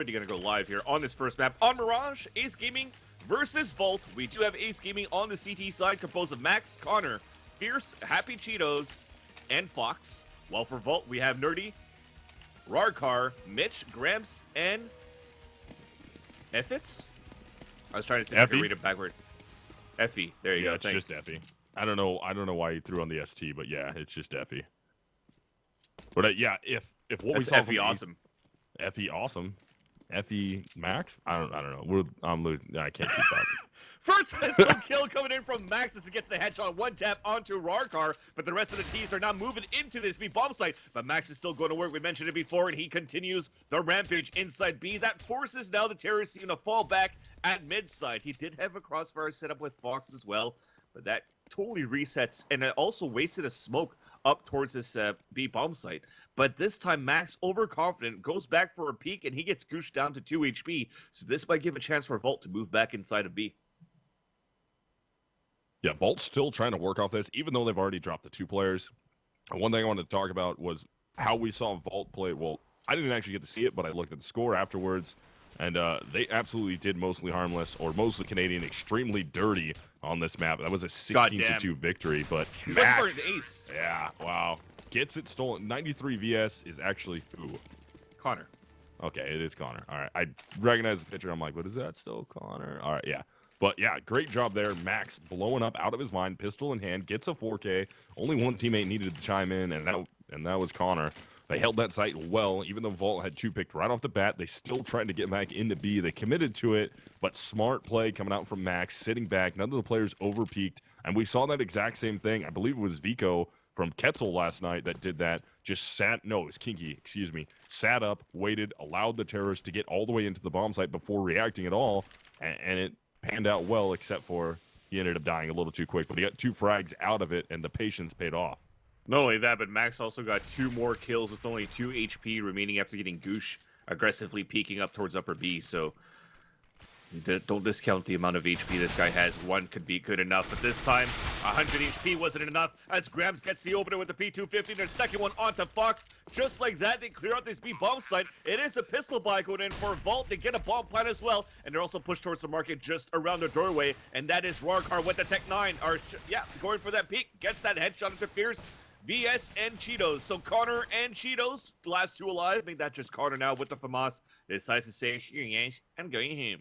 already going to go live here on this first map on Mirage, Ace Gaming versus Vault. We do have Ace Gaming on the CT side, composed of Max, Connor, Fierce, Happy Cheetos, and Fox. While for Vault, we have Nerdy, Rarkar, Mitch, Gramps, and Effits? I was trying to see if I could read it backward. Effie. There you go. It's Thanks. just Effie. I don't know why you threw on the ST, but yeah, it's just Effie. But yeah, if what we saw Effie from awesome. Effie awesome. Effie Max? I don't know. I'm losing. I can't keep up. First pistol kill coming in from Max as he gets the headshot, one tap onto Rarkar, but the rest of the Ds are now moving into this B bomb site, but Max is still going to work. We mentioned it before, and he continues the rampage inside B. That forces now the terrorist team to fall back at mid side. He did have a crossfire set up with Fox as well, but that totally resets, and it also wasted a smoke up towards this B bomb site. But this time, Max, overconfident, goes back for a peek, and he gets gooshed down to 2 HP, so this might give a chance for Vault to move back inside of B. Yeah, Vault's still trying to work off this, even though they've already dropped the 2 players. And one thing I wanted to talk about was how we saw Vault play. Well, I didn't actually get to see it, but I looked at the score afterwards, and they absolutely did mostly harmless, or mostly Canadian, extremely dirty on this map. That was a 16-2 victory, but He's Max, looking for his ace. Yeah, wow. Gets it stolen. 93 VS is actually who? Connor. Okay, it is Connor. All right, I recognize the picture. I'm like, what is that? Still Connor? All right, yeah. But yeah, great job there. Max blowing up out of his mind, pistol in hand, gets a 4K. Only one teammate needed to chime in, and that was Connor. They held that site well, even though Vault had 2 picked right off the bat. They still tried to get back into B. They committed to it, but smart play coming out from Max, sitting back. None of the players overpeaked, and we saw that exact same thing. I believe it was Vico from Ketzel last night that did that. Just sat, no, it was Kinky, excuse me. Sat up, waited, allowed the terrorists to get all the way into the bomb site before reacting at all, and it panned out well, except for he ended up dying a little too quick. But he got 2 frags out of it, and the patience paid off. Not only that, but Max also got 2 more kills with only 2 HP remaining after getting Goosh aggressively peeking up towards upper B. So don't discount the amount of HP this guy has. 1 could be good enough, but this time 100 HP wasn't enough as Grams gets the opener with the P250 and the second one onto Fox. Just like that, they clear out this B bomb site. It is a pistol buy going in for Vault. They get a bomb plant as well, and they're also pushed towards the market just around the doorway, and that is Rarkar with the Tech 9. Going for that peek, gets that headshot into Fierce, VS, and Cheetos. So Connor and Cheetos, last 2 alive. I think that's just Connor now with the FAMAS. Decides to say, here, yes, I'm going home.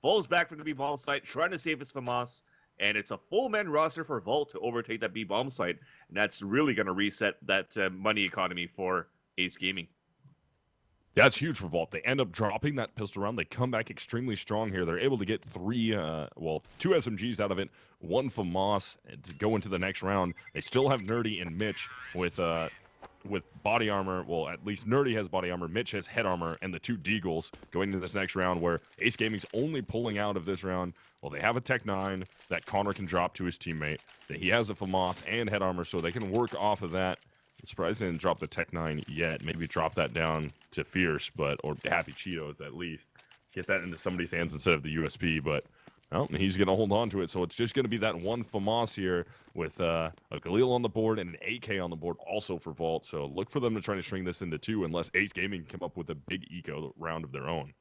Falls back from the B-bomb site, trying to save his FAMAS, and it's a full-man roster for Vault to overtake that B-bomb site, and that's really going to reset that money economy for Ace Gaming. Yeah, it's huge for Vault. They end up dropping that pistol round. They come back extremely strong here. They're able to get 2 SMGs out of it, 1 FAMAS to go into the next round. They still have Nerdy and Mitch with body armor. Well, at least Nerdy has body armor, Mitch has head armor, and the 2 Deagles going into this next round, where Ace Gaming's only pulling out of this round. Well, they have a Tech 9 that Connor can drop to his teammate. That he has a FAMAS and head armor, so they can work off of that. I'm surprised they didn't drop the Tech 9 yet. Maybe drop that down to Fierce, or Happy Cheetos at least. Get that into somebody's hands instead of the USP, but well, he's going to hold on to it, so it's just going to be that 1 FAMAS here with a Galil on the board and an AK on the board also for Vault. So look for them to try to string this into 2 unless Ace Gaming come up with a big eco round of their own.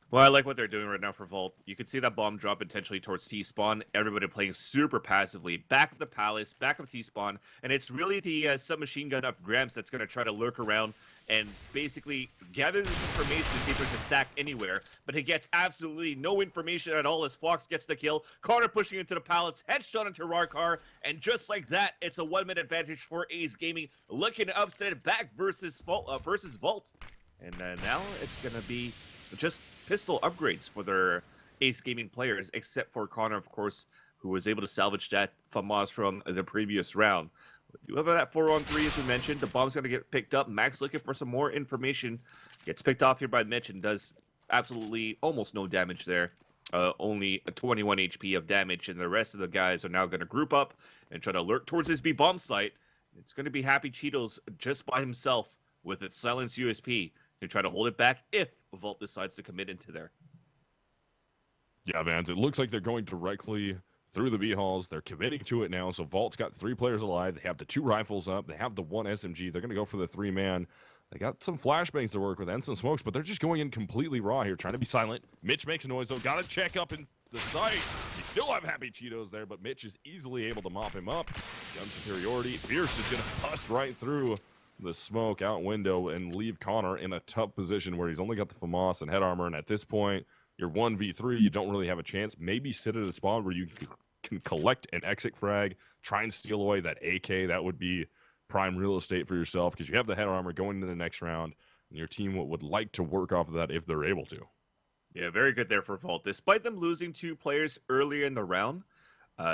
Well, I like what they're doing right now for Vault. You can see that bomb drop intentionally towards T-Spawn. Everybody playing super passively. Back of the Palace, back of T-Spawn. And it's really the submachine gun of Gramps that's going to try to lurk around and basically gather this information to see if there's a stack anywhere. But he gets absolutely no information at all as Fox gets the kill. Connor pushing into the Palace, headshot into Rarkar. And just like that, it's a 1-minute advantage for Ace Gaming. Looking to upset it back versus Vault. And now it's going to be just pistol upgrades for their Ace Gaming players, except for Connor, of course, who was able to salvage that FAMAS from the previous round. We do have that 4-on-3, as we mentioned. The bomb's going to get picked up. Max looking for some more information. Gets picked off here by Mitch and does absolutely almost no damage there. Only a 21 HP of damage, and the rest of the guys are now going to group up and try to lurk towards this B-bomb site. It's going to be Happy Cheetos just by himself with its silenced USP to try to hold it back if Vault decides to commit into there. Yeah, Vans, it looks like they're going directly through the B halls. They're committing to it now. So Vault's got 3 players alive. They have the 2 rifles up. They have the 1 SMG. They're going to go for the 3-man. They got some flashbangs to work with and some smokes, but they're just going in completely raw here, trying to be silent. Mitch makes a noise, though. Got to check up in the site. They still have Happy Cheetos there, but Mitch is easily able to mop him up. Gun superiority. Fierce is going to bust right through the smoke out window and leave Connor in a tough position where he's only got the FAMAS and head armor, and at this point, you're 1v3. You don't really have a chance. Maybe sit at a spot where you can collect an exit frag, try and steal away that AK. That would be prime real estate for yourself because you have the head armor going into the next round, and your team would like to work off of that if they're able to. Yeah, very good there for Vault. Despite them losing 2 players earlier in the round,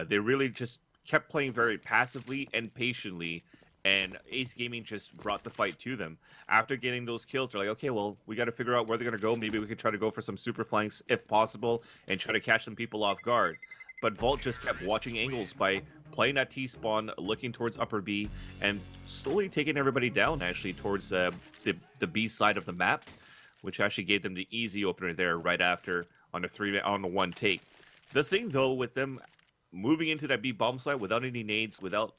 they really just kept playing very passively and patiently, and Ace Gaming just brought the fight to them. After getting those kills, they're like, okay, well, we got to figure out where they're going to go. Maybe we can try to go for some super flanks if possible and try to catch some people off guard. But Vault just kept watching angles by playing that T-spawn, looking towards upper B, and slowly taking everybody down, actually, towards the B side of the map, which actually gave them the easy opener there right after on the 1 take. The thing, though, with them moving into that B bomb site without any nades, without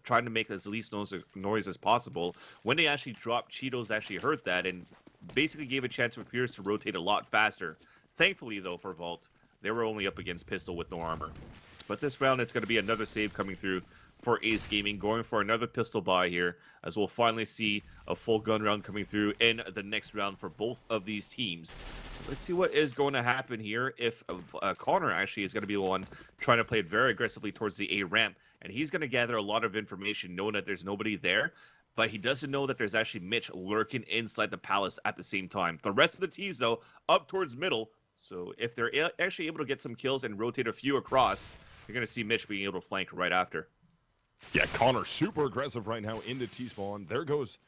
trying to make as least noise as possible, when they actually dropped, Cheetos actually heard that and basically gave a chance for Fierce to rotate a lot faster. Thankfully, though, for Vault, they were only up against Pistol with no armor. But this round, it's going to be another save coming through for Ace Gaming, going for another pistol buy here, as we'll finally see a full gun round coming through in the next round for both of these teams. So let's see what is going to happen here if Connor actually is going to be the one trying to play it very aggressively towards the A ramp, and he's going to gather a lot of information knowing that there's nobody there, but he doesn't know that there's actually Mitch lurking inside the palace at the same time. The rest of the teams, though, up towards middle, so if they're actually able to get some kills and rotate a few across, you're going to see Mitch being able to flank right after. Yeah, Connor super aggressive right now into T-spawn. There goes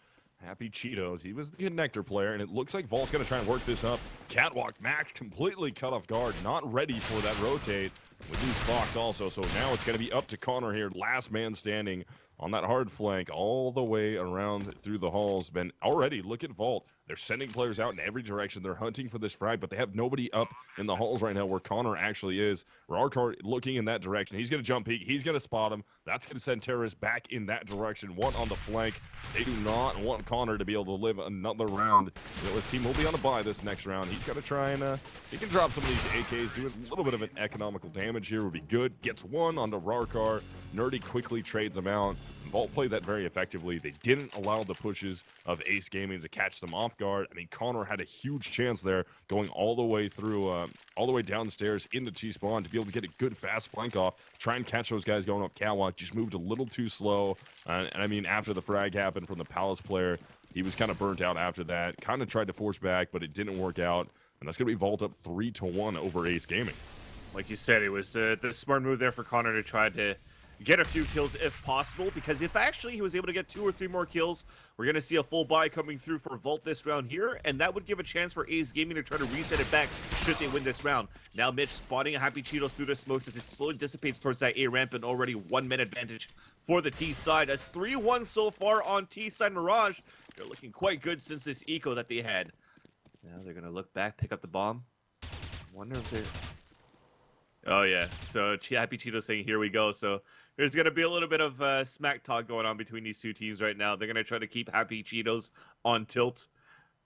Happy Cheetos. He was the connector player, and it looks like Vault's going to try and work this up. Catwalk Max completely cut off guard, not ready for that rotate. We lose Fox also, so now it's going to be up to Connor here. Last man standing on that hard flank all the way around through the halls. Ben, already, look at Vault. They're sending players out in every direction. They're hunting for this frag, but they have nobody up in the halls right now where Connor actually is. Rarkar looking in that direction. He's going to jump peek. He's going to spot him. That's going to send terrorists back in that direction. One on the flank. They do not want Connor to be able to live another round. So his team will be on a bye this next round. He's got to try and he can drop some of these AKs, do a little bit of an economical damage here would be good. Gets one onto Rarkar. Nerdy quickly trades him out. Vault played that very effectively. They didn't allow the pushes of Ace Gaming to catch them off guard. I mean, Connor had a huge chance there going all the way through, all the way downstairs into T-spawn to be able to get a good fast flank off, try and catch those guys going up catwalk. Just moved a little too slow. And I mean, after the frag happened from the Palace player, he was kind of burnt out after that. Kind of tried to force back, but it didn't work out. And that's going to be Vault up 3-1 over Ace Gaming. Like you said, it was the smart move there for Connor to try to get a few kills if possible, because if actually he was able to get 2 or 3 more kills, we're going to see a full buy coming through for Vault this round here, and that would give a chance for Ace Gaming to try to reset it back should they win this round. Now Mitch spotting a Happy Cheetos through the smokes as it slowly dissipates towards that A ramp, and already 1 minute advantage for the T side. As 3-1 so far on T side Mirage. They're looking quite good since this eco that they had. Now they're going to look back, pick up the bomb. Wonder if they're... Oh yeah, so Happy Cheetos saying here we go. So there's going to be a little bit of smack talk going on between these two teams right now. They're going to try to keep Happy Cheetos on tilt.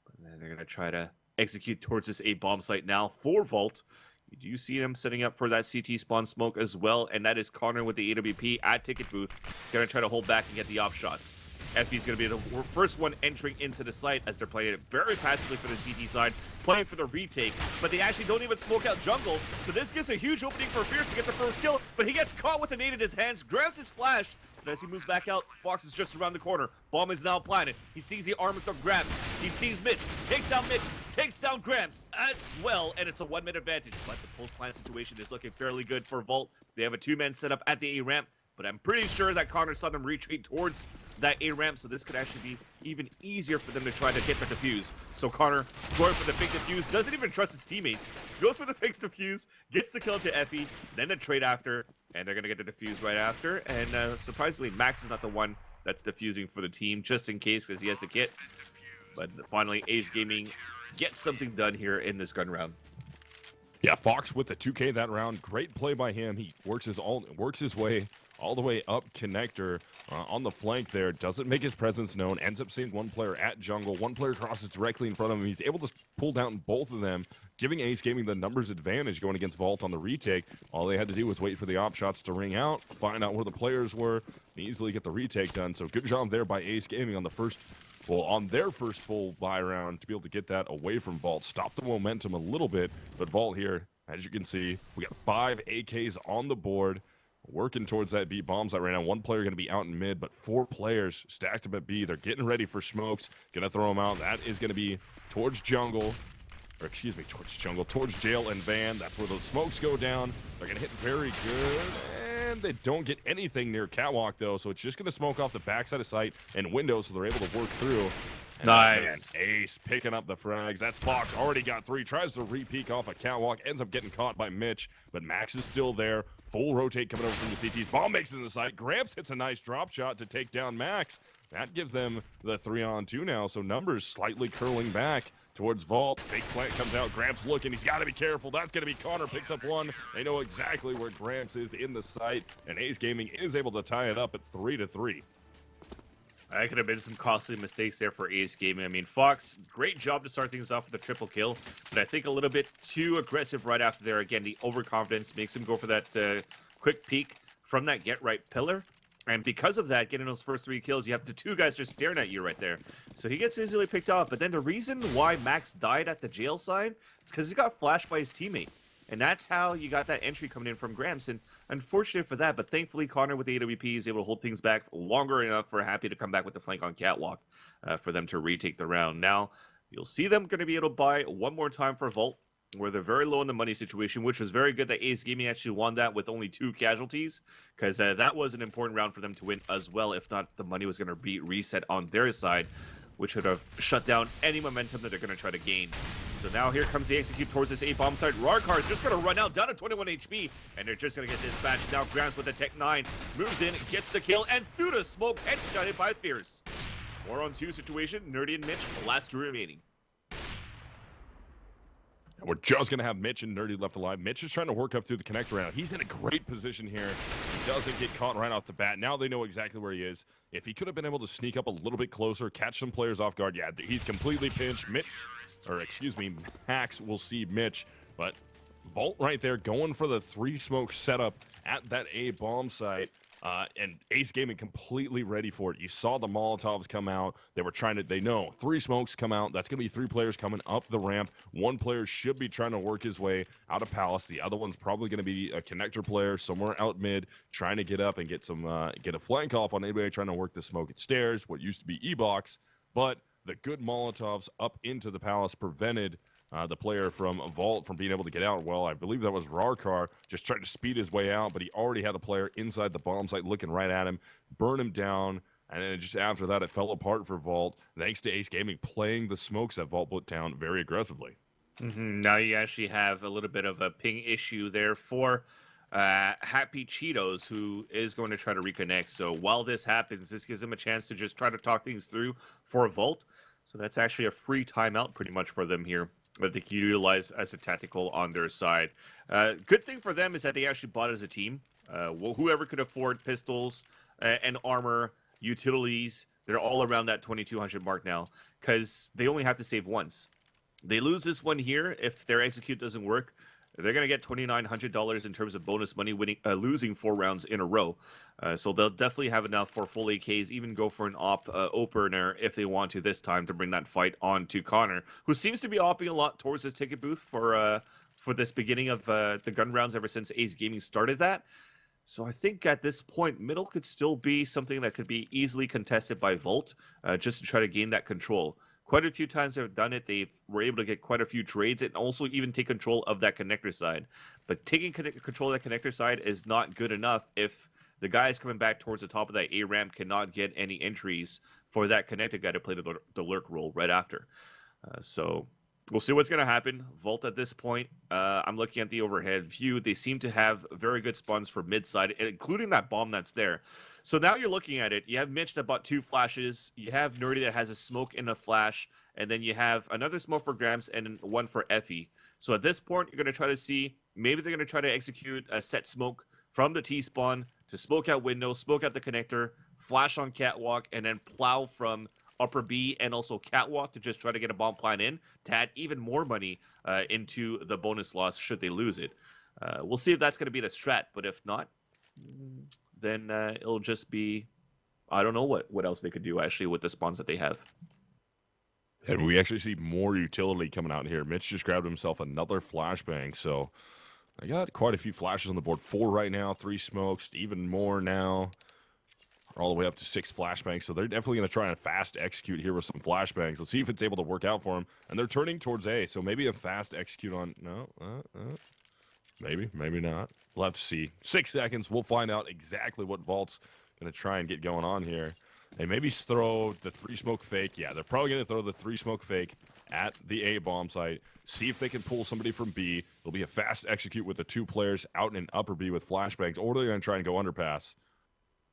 But then they're going to try to execute towards this A bomb site now for Vault. You do see them setting up for that CT spawn smoke as well. And that is Connor with the AWP at ticket booth. Going to try to hold back and get the op shots. FB's going to be the first one entering into the site as they're playing it very passively for the CT side, playing for the retake, but they actually don't even smoke out jungle, so this gives a huge opening for Fierce to get the first kill, but he gets caught with a nade in his hands, grabs his flash, but as he moves back out, Fox is just around the corner. Bomb is now planted. He sees the armor of Gramps. He sees Mitch, takes down Gramps as well, and it's a 1 minute advantage, but the post-plant situation is looking fairly good for Vault. They have a 2-man setup at the A ramp, but I'm pretty sure that Connor saw them retreat towards that A ramp, so this could actually be even easier for them to try to get the defuse. So Connor going for the fake defuse, doesn't even trust his teammates, goes for the fake defuse, gets the kill to Effie, then the trade after, and they're gonna get the defuse right after. And surprisingly, Max is not the one that's defusing for the team, just in case, because he has the kit. But finally, Ace Gaming gets something done here in this gun round. Yeah, Fox with the 2K that round. Great play by him. He works his way all the way up connector on the flank there. Doesn't make his presence known. Ends up seeing one player at jungle. One player crosses directly in front of him. He's able to pull down both of them, giving Ace Gaming the numbers advantage going against Vault on the retake. All they had to do was wait for the op shots to ring out, find out where the players were, and easily get the retake done. So good job there by Ace Gaming on the on their first full buy round to be able to get that away from Vault. Stop the momentum a little bit, but Vault here, as you can see, we got 5 AKs on the board, working towards that B bomb site right now. One player going to be out in mid, but 4 players stacked up at B. They're getting ready for smokes, going to throw them out. That is going to be towards jungle, or excuse me, towards jail and van. That's where those smokes go down. They're going to hit very good, and they don't get anything near catwalk though, so it's just going to smoke off the backside of site and windows, so they're able to work through. And nice. Ace picking up the frags. That's Fox, already got 3, tries to re-peek off a catwalk, ends up getting caught by Mitch, but Max is still there. Full rotate coming over from the CTs. Bomb makes it in the site. Gramps hits a nice drop shot to take down Max. That gives them the 3-on-2 now, so numbers slightly curling back towards Vault. Big plant comes out. Gramps looking. He's got to be careful. That's going to be Connor. Picks up one. They know exactly where Gramps is in the site, and Ace Gaming is able to tie it up at 3-3. I could have been some costly mistakes there for Ace Gaming. I mean, Fox, great job to start things off with a triple kill, but I think a little bit too aggressive right after there. Again, the overconfidence makes him go for that quick peek from that get-right pillar. And because of that, getting those first 3 kills, you have the 2 guys just staring at you right there. So he gets easily picked off. But then the reason why Max died at the jail side is because he got flashed by his teammate. And that's how you got that entry coming in from Gramps. And unfortunate for that, but thankfully Connor with the AWP is able to hold things back longer enough for Happy to come back with the flank on catwalk for them to retake the round. Now, you'll see them going to be able to buy one more time for Vault, where they're very low in the money situation, which was very good that Ace Gaming actually won that with only 2 casualties, because that was an important round for them to win as well. If not, the money was going to be reset on their side, which would have shut down any momentum that they're going to try to gain. So now here comes the execute towards this A-bomb site. Rarkar is just going to run out, down to 21 HP, and they're just going to get dispatched. Now Grams with the Tech 9, moves in, gets the kill, and through the smoke, headshotted by Fierce. 4-on-2 situation, Nerdy and Mitch, the last 2 remaining. And we're just going to have Mitch and Nerdy left alive. Mitch is trying to work up through the connector round. He's in a great position here. He doesn't get caught right off the bat. Now they know exactly where he is. If he could have been able to sneak up a little bit closer, catch some players off guard, yeah, he's completely pinched. Max will see Mitch, but Vault right there going for the 3-smoke setup at that A-bomb site. And Ace Gaming completely ready for it. You saw the Molotovs come out. They know 3 smokes come out. That's going to be 3 players coming up the ramp. 1 player should be trying to work his way out of Palace. The other one's probably going to be a connector player somewhere out mid, trying to get up and get a flank off on anybody trying to work the smoke at stairs, what used to be E-box. But the good Molotovs up into the Palace prevented the player from Vault from being able to get out. Well, I believe that was Rarkar just trying to speed his way out, but he already had a player inside the bomb site looking right at him, burn him down, and then just after that, it fell apart for Vault, thanks to Ace Gaming playing the smokes that Vault put down very aggressively. Now you actually have a little bit of a ping issue there for Happy Cheetos, who is going to try to reconnect. So while this happens, this gives him a chance to just try to talk things through for Vault. So that's actually a free timeout pretty much for them here that they can utilize as a tactical on their side. Good thing for them is that they actually bought as a team. Whoever could afford pistols and armor, utilities, they're all around that 2,200 mark now, because they only have to save once. They lose this one here. If their execute doesn't work, they're going to get $2,900 in terms of bonus money, losing 4 rounds in a row. So they'll definitely have enough for full AKs, even go for an opener if they want to this time to bring that fight on to Connor, who seems to be opping a lot towards his ticket booth for this beginning of the gun rounds ever since Ace Gaming started that. So I think at this point, middle could still be something that could be easily contested by Volt, just to try to gain that control. Quite a few times they've done it. They were able to get quite a few trades and also even take control of that connector side. But taking control of that connector side is not good enough if the guys coming back towards the top of that A ramp cannot get any entries for that connector guy to play the lurk role right after. So we'll see what's going to happen. Volt at this point, I'm looking at the overhead view. They seem to have very good spawns for mid side, including that bomb that's there. So now you're looking at it. You have Mitch that bought 2 flashes. You have Nerdy that has a smoke and a flash. And then you have another smoke for Grams and one for Effie. So at this point, you're going to try to see, maybe they're going to try to execute a set smoke from the T-spawn to smoke out window, smoke out the connector, flash on catwalk, and then plow from upper B and also catwalk to just try to get a bomb plant in to add even more money into the bonus loss should they lose it. We'll see if that's going to be the strat, but if not, then it'll just be, I don't know what else they could do actually with the spawns that they have. And we actually see more utility coming out here. Mitch just grabbed himself another flashbang, so I got quite a few flashes on the board. 4 right now, 3 smokes, even more now. All the way up to 6 flashbangs, so they're definitely going to try and fast execute here with some flashbangs. Let's see if it's able to work out for them. And they're turning towards A, so maybe a fast execute on... No, maybe not. We'll have to see. 6 seconds, we'll find out exactly what Vault's going to try and get going on here. They maybe throw the 3 smoke fake. Yeah, they're probably going to throw the 3 smoke fake at the A bomb site. See if they can pull somebody from B. It'll be a fast execute with the 2 players out in upper B with flashbangs, or they're going to try and go underpass.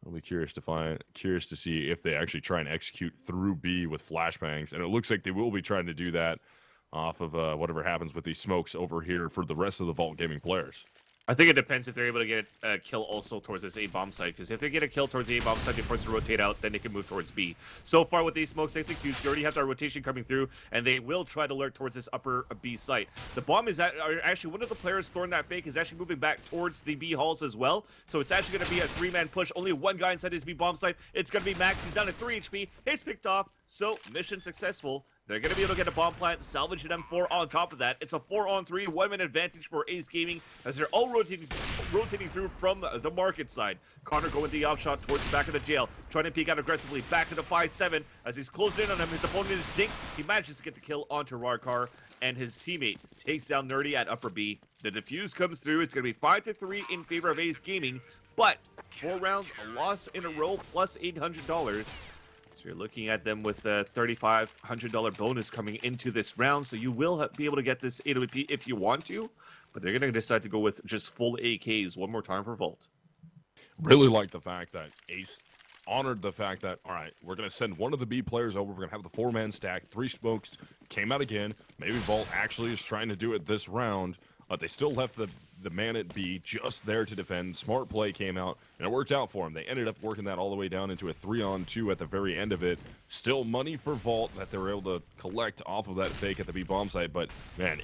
I'll be curious to see if they actually try and execute through B with flashbangs, and it looks like they will be trying to do that off of whatever happens with these smokes over here for the rest of the Vault Gaming players. I think it depends if they're able to get a kill also towards this A bomb site, because if they get a kill towards the A bomb site, they force to rotate out, then they can move towards B. So far with these smokes executes, you already have that rotation coming through, and they will try to lurk towards this upper B site. The bomb is actually one of the players throwing that fake is actually moving back towards the B halls as well. So it's actually going to be a 3-man push. Only one guy inside this B bomb site. It's going to be Max. He's down to 3 HP. He's picked off. So mission successful. They're going to be able to get a bomb plant, salvage an M4 on top of that. It's a 4-on-3, 1-man advantage for Ace Gaming as they're all rotating through from the market side. Connor going the offshot towards the back of the jail, trying to peek out aggressively. Back to the 5-7 as he's closing in on him. His opponent is Dink. He manages to get the kill onto Rarkar, and his teammate takes down Nerdy at upper B. The defuse comes through. It's going to be 5-3 in favor of Ace Gaming, but 4 rounds, a loss in a row, plus $800. So you're looking at them with a $3,500 bonus coming into this round. So you will be able to get this AWP if you want to, but they're going to decide to go with just full AKs one more time for Vault. Really like the fact that Ace honored the fact that, all right, we're going to send one of the B players over. We're going to have the 4-man stack. 3 smokes came out again. Maybe Vault actually is trying to do it this round, but they still left the man at B just there to defend. Smart play came out, and it worked out for them. They ended up working that all the way down into a 3-on-2 at the very end of it. Still money for Vault that they were able to collect off of that fake at the B bomb site, but man,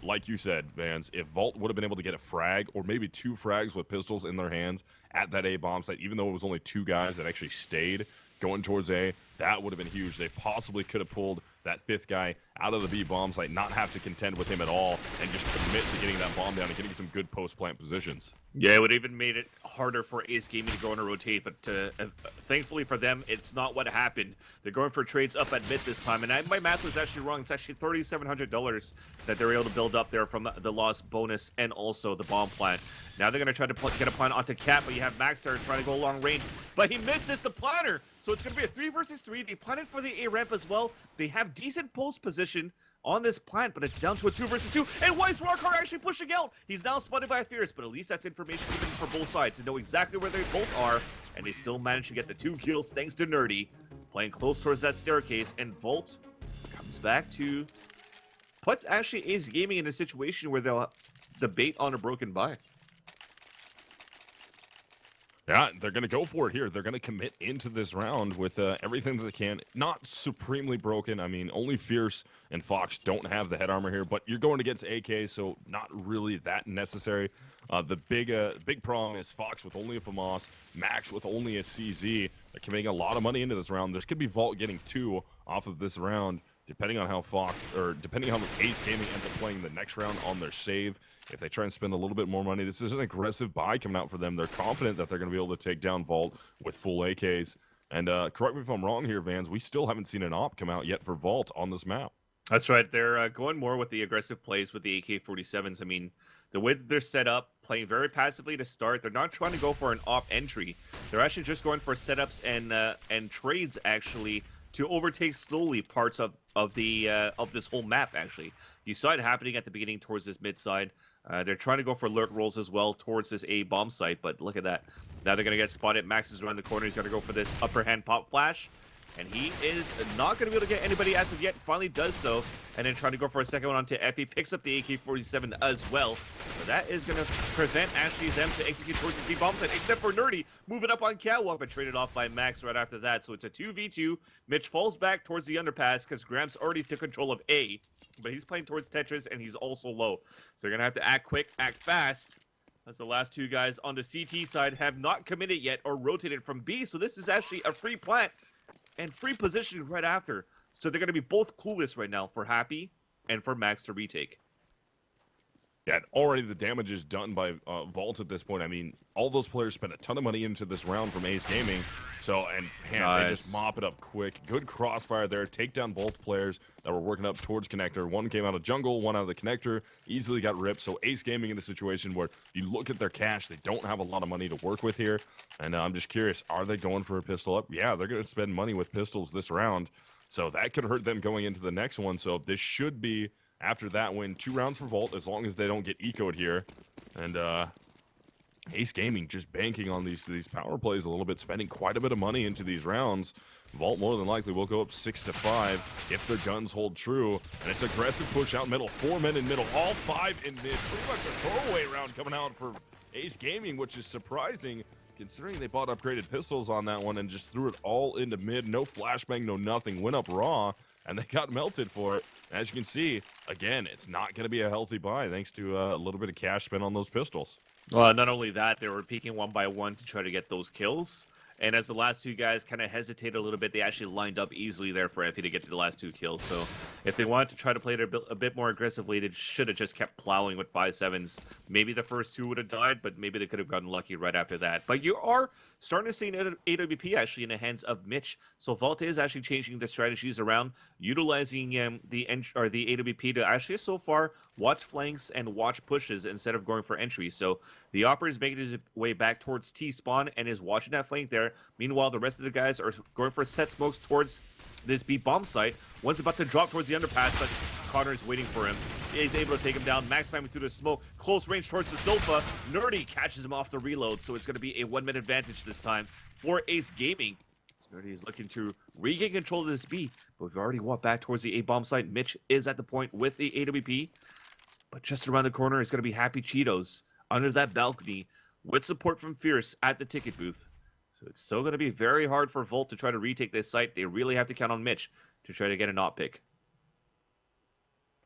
like you said, Vans, if Vault would have been able to get a frag or maybe 2 frags with pistols in their hands at that A bomb site, even though it was only 2 guys that actually stayed going towards A, that would have been huge. They possibly could have pulled that 5th guy out of the B bomb site, not have to contend with him at all, and just commit to getting that bomb down and getting some good post-plant positions. Yeah, it would even made it harder for Ace Gaming to go on a rotate, but thankfully for them, it's not what happened. They're going for trades up at mid this time, and my math was actually wrong. It's actually $3,700 that they're able to build up there from the lost bonus and also the bomb plant. Now they're going to try to get a plant onto Cat, but you have Max there trying to go long range, but he misses the planter. So it's going to be a 3 versus 3. They planted for the A ramp as well. They have decent post position on this plant, but it's down to a 2 versus 2. And why is Rarkar actually pushing out? He's now spotted by Fierce, but at least that's information given for both sides to know exactly where they both are. And they still manage to get the 2 kills thanks to Nerdy. Playing close towards that staircase, and Vault comes back to put actually Ace Gaming in a situation where they'll debate on a broken buy. Yeah, they're going to go for it here. They're going to commit into this round with everything that they can. Not supremely broken. I mean, only Fierce and Fox don't have the head armor here, but you're going against AK, so not really that necessary. The big problem is Fox with only a FAMAS, Max with only a CZ. They're committing a lot of money into this round. This could be Vault getting 2 off of this round, depending on how depending on how Ace Gaming ends up playing the next round on their save. If they try and spend a little bit more money, this is an aggressive buy coming out for them. They're confident that they're going to be able to take down Vault with full AKs. And correct me if I'm wrong here, Vans, we still haven't seen an op come out yet for Vault on this map. That's right. They're going more with the aggressive plays with the AK-47s. I mean, the way that they're set up, playing very passively to start, they're not trying to go for an op entry. They're actually just going for setups and trades, actually, to overtake slowly parts of this whole map. Actually, you saw it happening at the beginning towards this mid side. They're trying to go for lurk rolls as well towards this A bomb site, but look at that. Now they're gonna get spotted. Max is around the corner. He's gonna go for this upper hand pop flash. and he is not going to be able to get anybody as of yet. Finally does so, and then trying to go for a second one onto Effie. Picks up the AK-47 as well. So that is going to prevent actually them to execute towards the bomb site, except for Nerdy moving up on Catwalk, but traded off by Max right after that. So it's a 2v2. Mitch falls back towards the underpass because Gramps already took control of A, but he's playing towards Tetris, and he's also low. So you're going to have to act quick, act fast, as the last two guys on the CT side have not committed yet or rotated from B. So this is actually a free plant and free positioning right after. So they're going to be both clueless right now for Happy and for Max to retake. Yeah, already the damage is done by Vault at this point. I mean, all those players spent a ton of money into this round from Ace Gaming. So, and man, they just mop it up quick. Good crossfire there. Take down both players that were working up towards Connector. One came out of jungle, one out of the Connector. Easily got ripped. So Ace Gaming in a situation where you look at their cash, they don't have a lot of money to work with here. And I'm just curious, are they going for a pistol up? Yeah, they're going to spend money with pistols this round. So that could hurt them going into the next one. So this should be, after that win, 2 rounds for Vault, as long as they don't get ecoed here. And Ace Gaming just banking on these power plays a little bit, spending quite a bit of money into these rounds. Vault more than likely will go up 6-5 if their guns hold true. And it's aggressive push out middle, 4 men in middle, all 5 in mid. Pretty much a throwaway round coming out for Ace Gaming, which is surprising, considering they bought upgraded pistols on that one and just threw it all into mid. No flashbang, no nothing. Went up raw, and they got melted for it. As you can see, again, it's not going to be a healthy buy thanks to a little bit of cash spent on those pistols. Well, not only that, they were peeking one by one to try to get those kills. And as the last two guys kind of hesitated a little bit, they actually lined up easily there for Effie to get to the last 2 kills. So if they wanted to try to play it a bit more aggressively, they should have just kept plowing with 5.7s. Maybe the first 2 would have died, but maybe they could have gotten lucky right after that. But you are starting to see an AWP actually in the hands of Mitch. So Vault is actually changing their strategies around, utilizing the AWP to actually so far watch flanks and watch pushes instead of going for entry. So the Opera is making his way back towards T-spawn and is watching that flank there. Meanwhile, the rest of the guys are going for set smokes towards this B bomb site. One's about to drop towards the underpass, but Connor is waiting for him. He's able to take him down. Max climbing through the smoke. Close range towards the sofa. Nerdy catches him off the reload, so it's going to be a 1-minute advantage this time for Ace Gaming. So Nerdy is looking to regain control of this B, but we've already walked back towards the A bomb site. Mitch is at the point with the AWP, but just around the corner is going to be Happy Cheetos under that balcony with support from Fierce at the ticket booth. So it's still going to be very hard for Volt to try to retake this site. They really have to count on Mitch to try to get an op pick.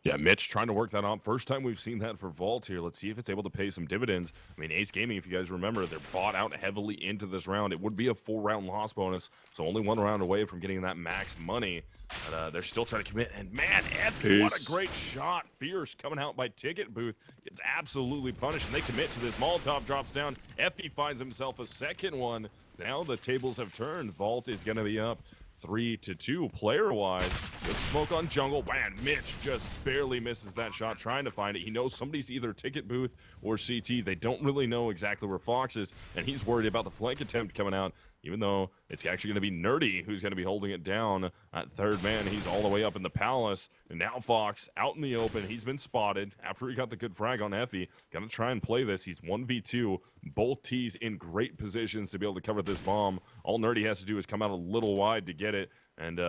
Yeah, Mitch trying to work that op. First time we've seen that for Vault here. Let's see if it's able to pay some dividends. I mean, Ace Gaming, if you guys remember, they're bought out heavily into this round. It would be a 4-round loss bonus, so only 1 round away from getting that max money. But they're still trying to commit. And man, Effie, what a great shot. Fierce coming out by ticket booth. Gets absolutely punished, and they commit to this. Molotov drops down. Effie finds himself a second one. Now the tables have turned. Vault is going to be up 3-2 player-wise. Good smoke on jungle. Man, Mitch just barely misses that shot trying to find it. He knows somebody's either ticket booth or CT. They don't really know exactly where Fox is, and he's worried about the flank attempt coming out, even though it's actually going to be Nerdy who's going to be holding it down at third man. He's all the way up in the palace, and now Fox out in the open. He's been spotted after he got the good frag on Effie. Got to try and play this. He's 1v2. Both T's in great positions to be able to cover this bomb. All Nerdy has to do is come out a little wide to get it, and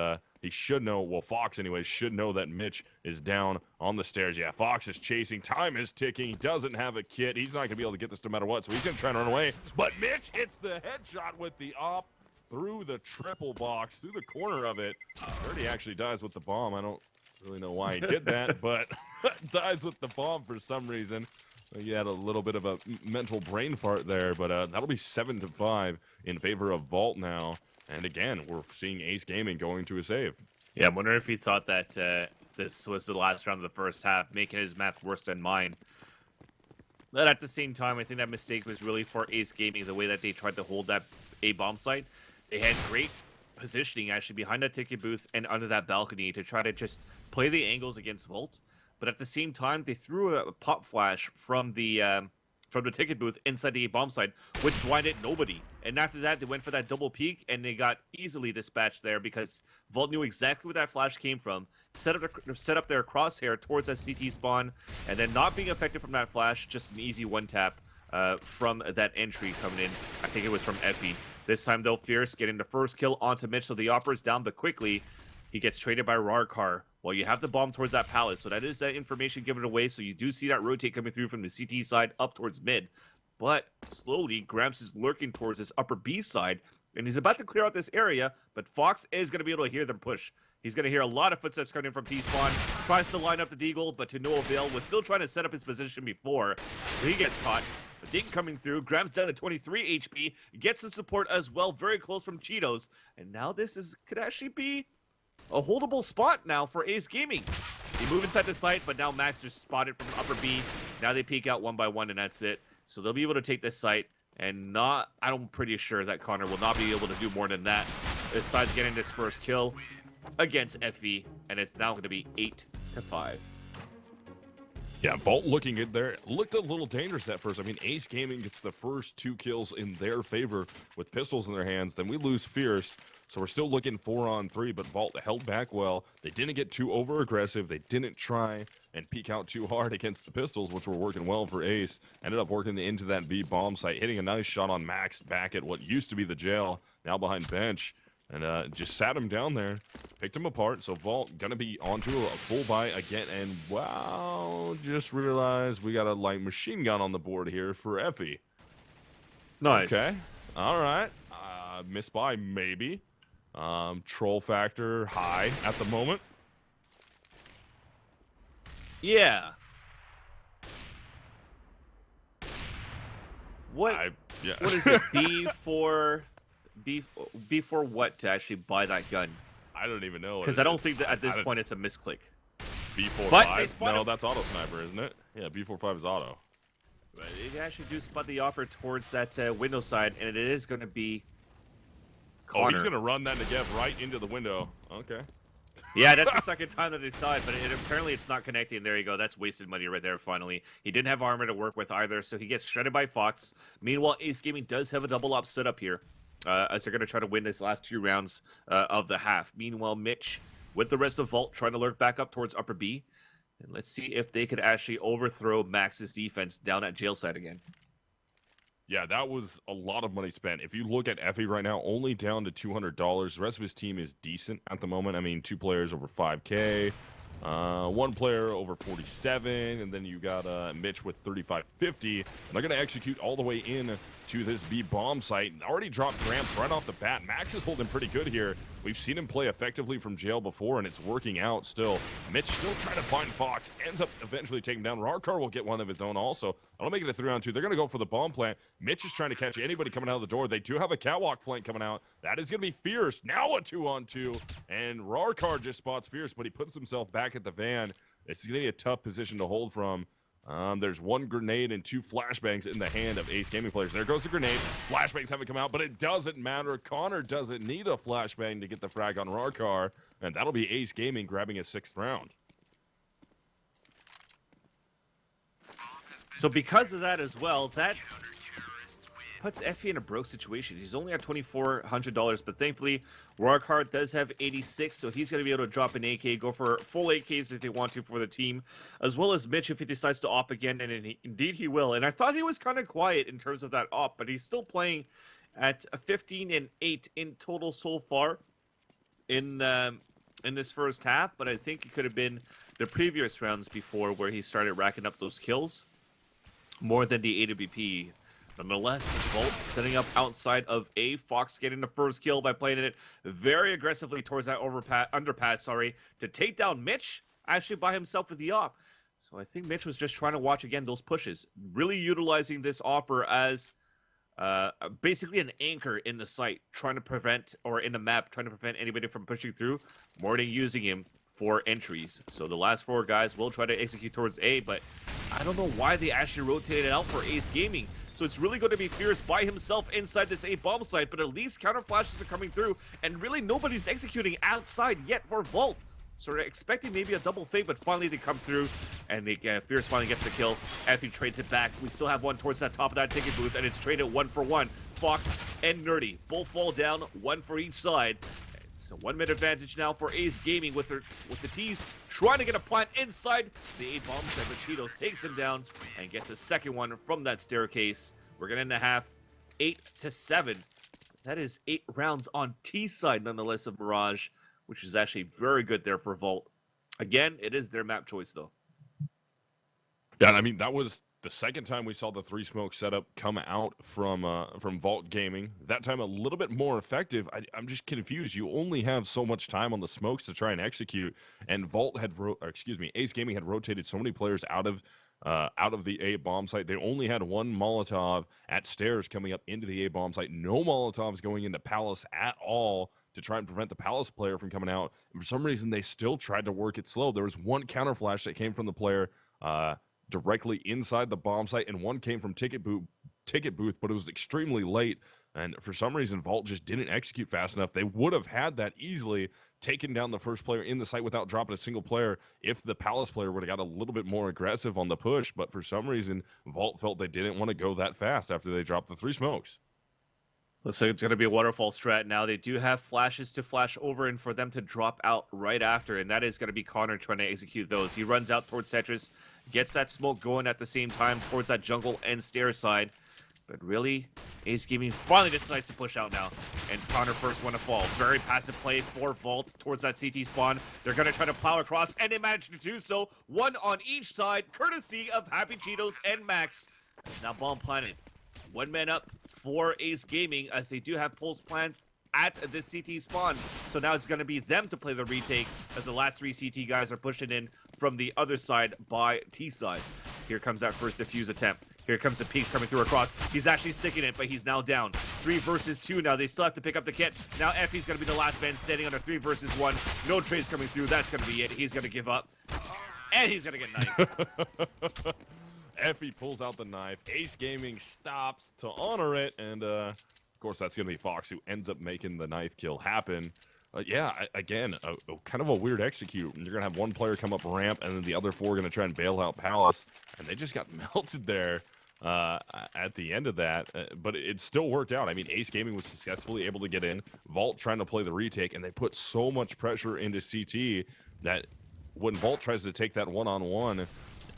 he should know, well, Fox anyways, should know that Mitch is down on the stairs. Yeah, Fox is chasing. Time is ticking. He doesn't have a kit. He's not going to be able to get this no matter what, so he's going to try and run away. But Mitch hits the headshot with the op through the triple box, through the corner of it. Nerdy actually dies with the bomb. I don't really know why he did that, but dies with the bomb for some reason. He had a little bit of a mental brain fart there, but that'll be 7-5 in favor of Vault now. And again, we're seeing Ace Gaming going to a save. Yeah, I'm wondering if he thought that this was the last round of the first half, making his math worse than mine. But at the same time, I think that mistake was really for Ace Gaming, the way that they tried to hold that A bomb site. They had great positioning actually behind that ticket booth and under that balcony to try to just play the angles against Volt. But at the same time, they threw a pop flash from the ticket booth inside the bomb site, which blinded nobody. And after that, they went for that double peek, and they got easily dispatched there because Vault knew exactly where that flash came from, set up their crosshair towards that CT spawn, and then not being affected from that flash, just an easy one-tap from that entry coming in. I think it was from Effie. This time, though, Fierce getting the first kill onto Mitch, so the Opera's down, but quickly he gets traded by Rarkar. Well, you have the bomb towards that palace, so that is that information given away, so you do see that rotate coming through from the CT side up towards mid. But slowly, Gramps is lurking towards this upper B side, and he's about to clear out this area, but Fox is going to be able to hear them push. He's going to hear a lot of footsteps coming in from T-Spawn. Tries to line up the Deagle, but to no avail. Was still trying to set up his position before. So he gets caught. The ding coming through. Gramps down to 23 HP. Gets the support as well. Very close from Cheetos. And now this could actually be a holdable spot now for Ace Gaming. They move inside the site, but now Max just spotted from upper B. Now they peek out one by one, and that's it. So they'll be able to take this site, and I'm pretty sure that Connor will not be able to do more than that besides getting this first kill against FE, and it's now going to be 8-5. Yeah, Vault looking good there. Looked a little dangerous at first. I mean, Ace Gaming gets the first 2 kills in their favor with pistols in their hands. Then we lose Fierce, so we're still looking 4-on-3, but Vault held back well. They didn't get too over-aggressive. They didn't try and peek out too hard against the pistols, which were working well for Ace. Ended up working into that B bomb site, hitting a nice shot on Max back at what used to be the jail, now behind bench. And just sat him down there, picked him apart. So Vault gonna be onto a full buy again. And wow, just realized we got a light machine gun on the board here for Effie. Nice. Okay. All right. Miss buy maybe. Troll factor high at the moment. Yeah. What? Yeah. What is it? B for what to actually buy that gun? I don't even know. Because I don't think that at this point it's a misclick. B45? No, that's auto sniper, isn't it? Yeah, B45 is auto. But they actually do spot the Opera towards that window side, and it is going to be Connor. Oh, he's going to run that Negev right into the window. Okay. Yeah, that's the second time that they saw it, but apparently it's not connecting. There you go. That's wasted money right there, finally. He didn't have armor to work with either, so he gets shredded by Fox. Meanwhile, Ace Gaming does have a double op set up here, as they're going to try to win this last 2 rounds of the half. Meanwhile, Mitch, with the rest of Vault, trying to lurk back up towards upper B. And let's see if they could actually overthrow Max's defense down at jail side again. Yeah, that was a lot of money spent. If you look at Effie right now, only down to $200. The rest of his team is decent at the moment. I mean, 2 players over 5K, 1 player over 47, and then you got Mitch with 3550. And they're going to execute all the way in to this B bomb site. Already dropped Gramps right off the bat. Max is holding pretty good here. We've seen him play effectively from jail before, and it's working out still. Mitch still trying to find Fox. Ends up eventually taking down. Rarkar will get one of his own also. I don't make it a 3-on-2. They're going to go for the bomb plant. Mitch is trying to catch anybody coming out of the door. They do have a catwalk flank coming out. That is going to be Fierce. Now a 2-on-2. And Rarkar just spots Fierce, but he puts himself back at the van. This is going to be a tough position to hold from. There's 1 grenade and 2 flashbangs in the hand of Ace Gaming players. There goes the grenade. Flashbangs haven't come out, but it doesn't matter. Connor doesn't need a flashbang to get the frag on Rarkar, and that'll be Ace Gaming grabbing his 6th round. So because of that as well, that puts Effie in a broke situation. He's only at $2,400, but thankfully, Rarkar does have 86, so he's going to be able to drop an AK, go for full AKs if they want to for the team, as well as Mitch if he decides to op again, and indeed he will. And I thought he was kind of quiet in terms of that op, but he's still playing at 15-8 in total so far in this first half, but I think it could have been the previous rounds before where he started racking up those kills more than the AWP. Nonetheless, Volt setting up outside of A. Fox getting the first kill by playing it very aggressively towards that underpass, to take down Mitch, actually by himself with the op. So I think Mitch was just trying to watch, again, those pushes. Really utilizing this opper as basically an anchor in the site, trying to prevent, or in the map, trying to prevent anybody from pushing through, more than using him for entries. So the last 4 guys will try to execute towards A, but I don't know why they actually rotated out for Ace Gaming. So it's really going to be Fierce by himself inside this A bomb site, but at least counter flashes are coming through, and really nobody's executing outside yet for Volt. So we're expecting maybe a double fake, but finally they come through, and Fierce finally gets the kill. Effie trades it back. We still have one towards that top of that ticket booth, and it's traded 1-for-1. Fox and Nerdy both fall down, 1 for each side. It's a 1-minute advantage now for Ace Gaming with the T's trying to get a plant inside the A bomb site, but Cheetos takes him down and gets a second one from that staircase. We're gonna end the half 8-7. That is 8 rounds on T side, nonetheless, of Mirage, which is actually very good there for Vault. Again, it is their map choice, though. Yeah, I mean, that was the second time we saw the 3-smoke setup come out from Vault Gaming. That time a little bit more effective. I'm just confused. You only have so much time on the smokes to try and execute, and Vault had, Ace Gaming had rotated so many players out of the A bomb site. They only had one Molotov at stairs coming up into the A bomb site. No Molotovs going into Palace at all to try and prevent the Palace player from coming out. And for some reason, they still tried to work it slow. There was one counter flash that came from the player directly inside the bomb site, and one came from ticket booth, but it was extremely late. And for some reason, Vault just didn't execute fast enough. They would have had that easily taken down the first player in the site without dropping a single player if the Palace player would have got a little bit more aggressive on the push. But for some reason, Vault felt they didn't want to go that fast after they dropped the 3 smokes. Looks like it's going to be a waterfall strat now. They do have flashes to flash over and for them to drop out right after, and that is going to be Connor trying to execute those. He runs out towards Tetris, gets that smoke going at the same time towards that jungle and stair side. But really, Ace Gaming finally decides to push out now, and Connor first one to fall. Very passive play for Vault towards that CT spawn. They're going to try to plow across, and they manage to do so. One on each side, courtesy of Happy Cheetos and Max. Now bomb planted. One man up for Ace Gaming, as they do have pulse planned at this CT spawn. So now it's going to be them to play the retake, as the last 3 CT guys are pushing in from the other side by T side. Here comes that first defuse attempt. Here comes the peaks coming through across. He's actually sticking it, but he's now down. 3 versus 2 now. They still have to pick up the kit. Now Effie's going to be the last man standing under 3 versus 1. No trades coming through. That's going to be it. He's going to give up. And he's going to get knifed. Effie pulls out the knife. Ace Gaming stops to honor it. And, of course, that's going to be Fox, who ends up making the knife kill happen. Yeah, again, kind of a weird execute. You're going to have one player come up ramp, and then the other 4 going to try and bail out Palace. And they just got melted there at the end of that. But it still worked out. I mean, Ace Gaming was successfully able to get in. Vault trying to play the retake, and they put so much pressure into CT that when Vault tries to take that one-on-one,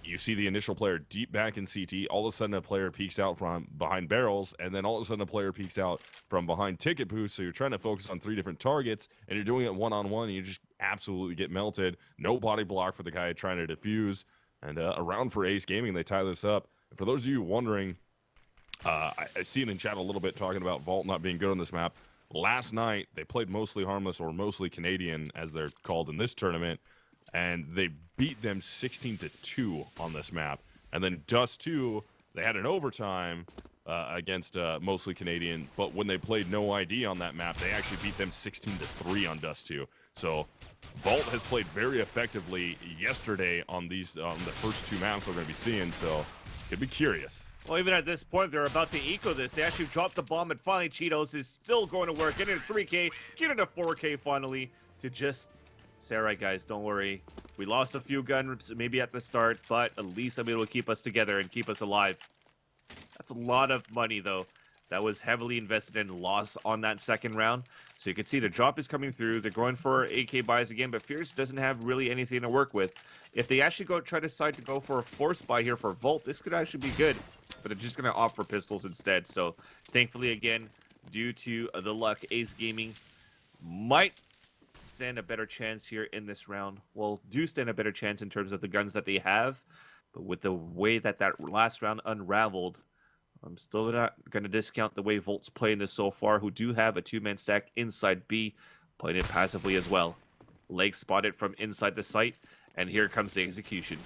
you see the initial player deep back in CT. All of a sudden, a player peeks out from behind barrels, and then all of a sudden, a player peeks out from behind ticket booths. So you're trying to focus on 3 different targets, and you're doing it one-on-one, and you just absolutely get melted. No body block for the guy trying to defuse. And a round for Ace Gaming, they tie this up. And for those of you wondering, I see it in chat a little bit talking about Vault not being good on this map. Last night, they played Mostly Harmless, or Mostly Canadian, as they're called in this tournament, and they beat them 16-2 on this map. And then Dust 2, they had an overtime against Mostly Canadian, but when they played No ID on that map, they actually beat them 16-3 on Dust 2. So Vault has played very effectively yesterday on these the first 2 maps we're going to be seeing, so could be curious. Well, even at this point, they're about to eco this. They actually dropped the bomb, and finally Cheetos is still going to work. Getting a 3K, getting a 4K finally to just say, all right, guys, don't worry. We lost a few guns maybe at the start, but at least I'm able to keep us together and keep us alive. That's a lot of money, though. That was heavily invested in loss on that second round. So you can see the drop is coming through. They're going for AK buys again, but Fierce doesn't have really anything to work with. If they actually try to decide to go for a force buy here for Volt, this could actually be good. But they're just going to opt for pistols instead. So thankfully, again, due to the luck, Ace Gaming might stand a better chance here in this round. Well, do stand a better chance in terms of the guns that they have. But with the way that last round unraveled, I'm still not going to discount the way Volt's playing this so far, who do have a 2-man stack inside B, playing it passively as well. Leg spotted from inside the site, and here comes the execution.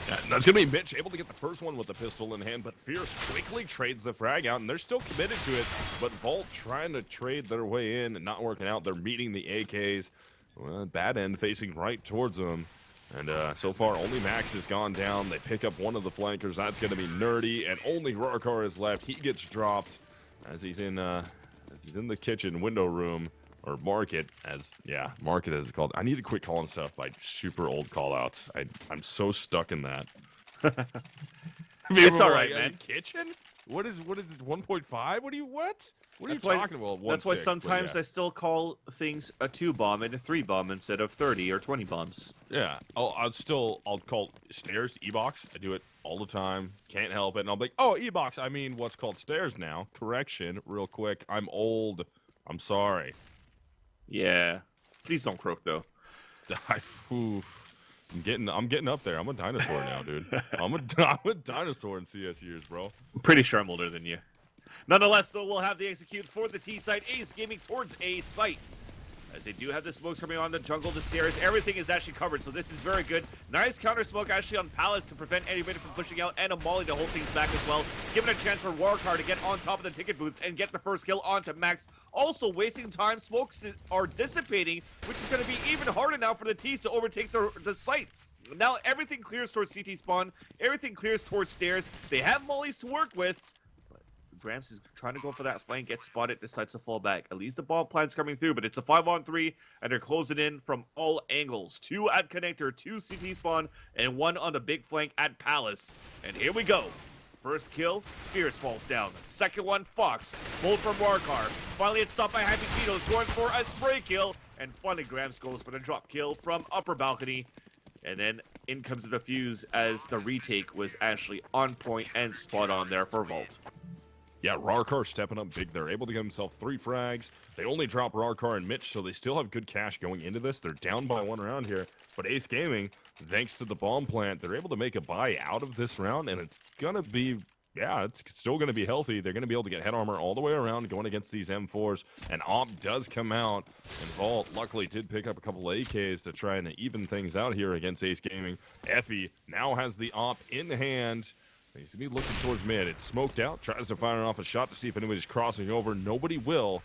Yeah, that's going to be Mitch able to get the first one with the pistol in hand, but Fierce quickly trades the frag out, and they're still committed to it. But Vault trying to trade their way in and not working out. They're meeting the AKs. Well, bad end facing right towards them. And so far, only Max has gone down. They pick up one of the flankers. That's going to be Nerdy, and only Rarkar is left. He gets dropped as he's in the kitchen window room, or market, market as it's called. I need to quit calling stuff by super old callouts. I'm so stuck in that. It's all right, man. Kitchen? What is 1.5? What are you Why, talking about? that's why 1.6, sometimes yeah. I still call things a 2 bomb and a 3 bomb instead of 30 or 20 bombs. Yeah, I'll call stairs E-box. I do it all the time. Can't help it. And I'll be like, oh, E-box. I mean, what's called stairs now. Correction, real quick. I'm old. I'm sorry. Yeah. Please don't croak though. Oof. I'm getting up there. I'm a dinosaur now, dude. I'm a dinosaur in CS years, bro. I'm pretty sure I'm older than you. Nonetheless, though, we'll have the execute for the T side. Ace Gaming towards A site. As they do have the smokes coming on the jungle, the stairs, everything is actually covered, so this is very good. Nice counter smoke actually on Palace to prevent anybody from pushing out, and a molly to hold things back as well. Giving a chance for Warcar to get on top of the ticket booth and get the first kill onto Max. Also wasting time, smokes are dissipating, which is going to be even harder now for the T's to overtake the site. Now everything clears towards CT spawn, everything clears towards stairs. They have mollies to work with. Gramps is trying to go for that flank, gets spotted, decides to fall back. At least the ball plan's coming through, but it's a 5-on-3, and they're closing in from all angles. 2 at connector, 2 CT spawn, and 1 on the big flank at Palace. And here we go. First kill, Fierce falls down. Second one, Fox. Bolt from Warcar. Finally, it's stopped by Happy Cheetos, going for a spray kill. And finally, Gramps goes for the drop kill from upper balcony. And then in comes the defuse as the retake was actually on point and spot on there for Vault. Yeah, Rarkar stepping up big. They're able to get himself 3 frags. They only drop Rarkar and Mitch, so they still have good cash going into this. They're down by 1 round here. But Ace Gaming, thanks to the bomb plant, they're able to make a buy out of this round, and it's going to be, yeah, it's still going to be healthy. They're going to be able to get head armor all the way around going against these M4s. And Op does come out, and Vault luckily did pick up a couple of AKs to try and even things out here against Ace Gaming. Effie now has the Op in hand. He's going to be looking towards mid. It's smoked out. Tries to fire off a shot to see if anybody's crossing over. Nobody will.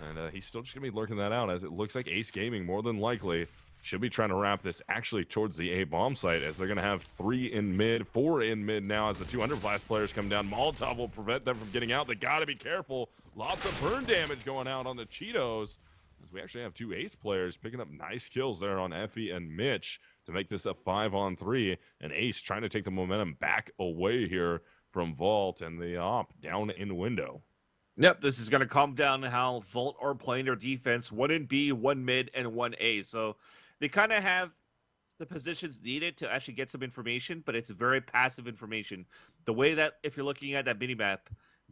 And he's still just going to be lurking that out, as it looks like Ace Gaming, more than likely, should be trying to wrap this actually towards the A bomb site, as they're going to have 3 in mid, 4 in mid now as the 200 blast players come down. Molotov will prevent them from getting out. They got to be careful. Lots of burn damage going out on the Cheetos, as we actually have 2 ace players picking up nice kills there on Effie and Mitch to make this a 5-on-3, and Ace trying to take the momentum back away here from Vault, and the Op down in window. Yep, this is going to calm down how Vault are playing their defense. 1 in B, 1 mid, and 1 A. So they kind of have the positions needed to actually get some information, but it's very passive information. The way that, if you're looking at that minimap,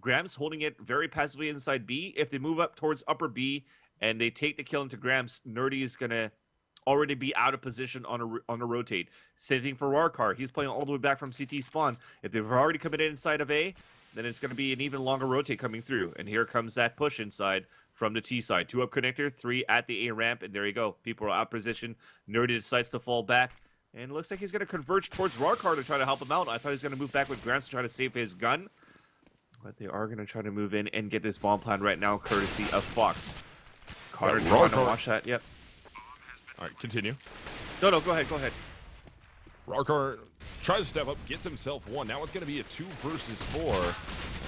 Grams holding it very passively inside B. If they move up towards upper B and they take the kill into Grams, Nerdy is going to already be out of position on a rotate. Same thing for Warcar. He's playing all the way back from CT spawn. If they've already committed inside of A, then it's going to be an even longer rotate coming through. And here comes that push inside from the T side. 2 up connector, 3 at the A ramp, and there you go. People are out position. Nerdy decides to fall back, and it looks like he's going to converge towards Warcar to try to help him out. I thought he was going to move back with Gramps to try to save his gun, but they are going to try to move in and get this bomb plan right now, courtesy of Fox. Carter trying to watch that. Yep. All right, continue. No, go ahead. Rarkar tries to step up, gets himself 1. Now it's going to be a 2 versus 4.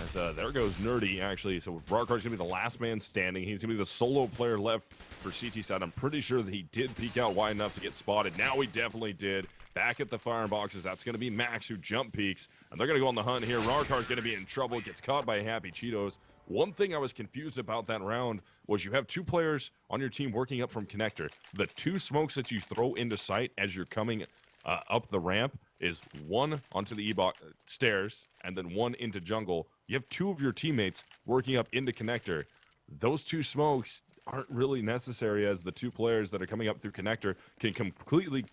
As there goes Nerdy, actually. So Rarkar's going to be the last man standing. He's going to be the solo player left for CT side. I'm pretty sure that he did peek out wide enough to get spotted. Now he definitely did. Back at the fireboxes, that's going to be Max who jump peeks. And they're going to go on the hunt here. Rarkar's going to be in trouble. Gets caught by Happy Cheetos. One thing I was confused about that round was you have 2 players on your team working up from connector. The 2 smokes that you throw into sight as you're coming up the ramp is 1 onto the stairs and then 1 into jungle. You have 2 of your teammates working up into connector. Those 2 smokes aren't really necessary, as the 2 players that are coming up through connector can completely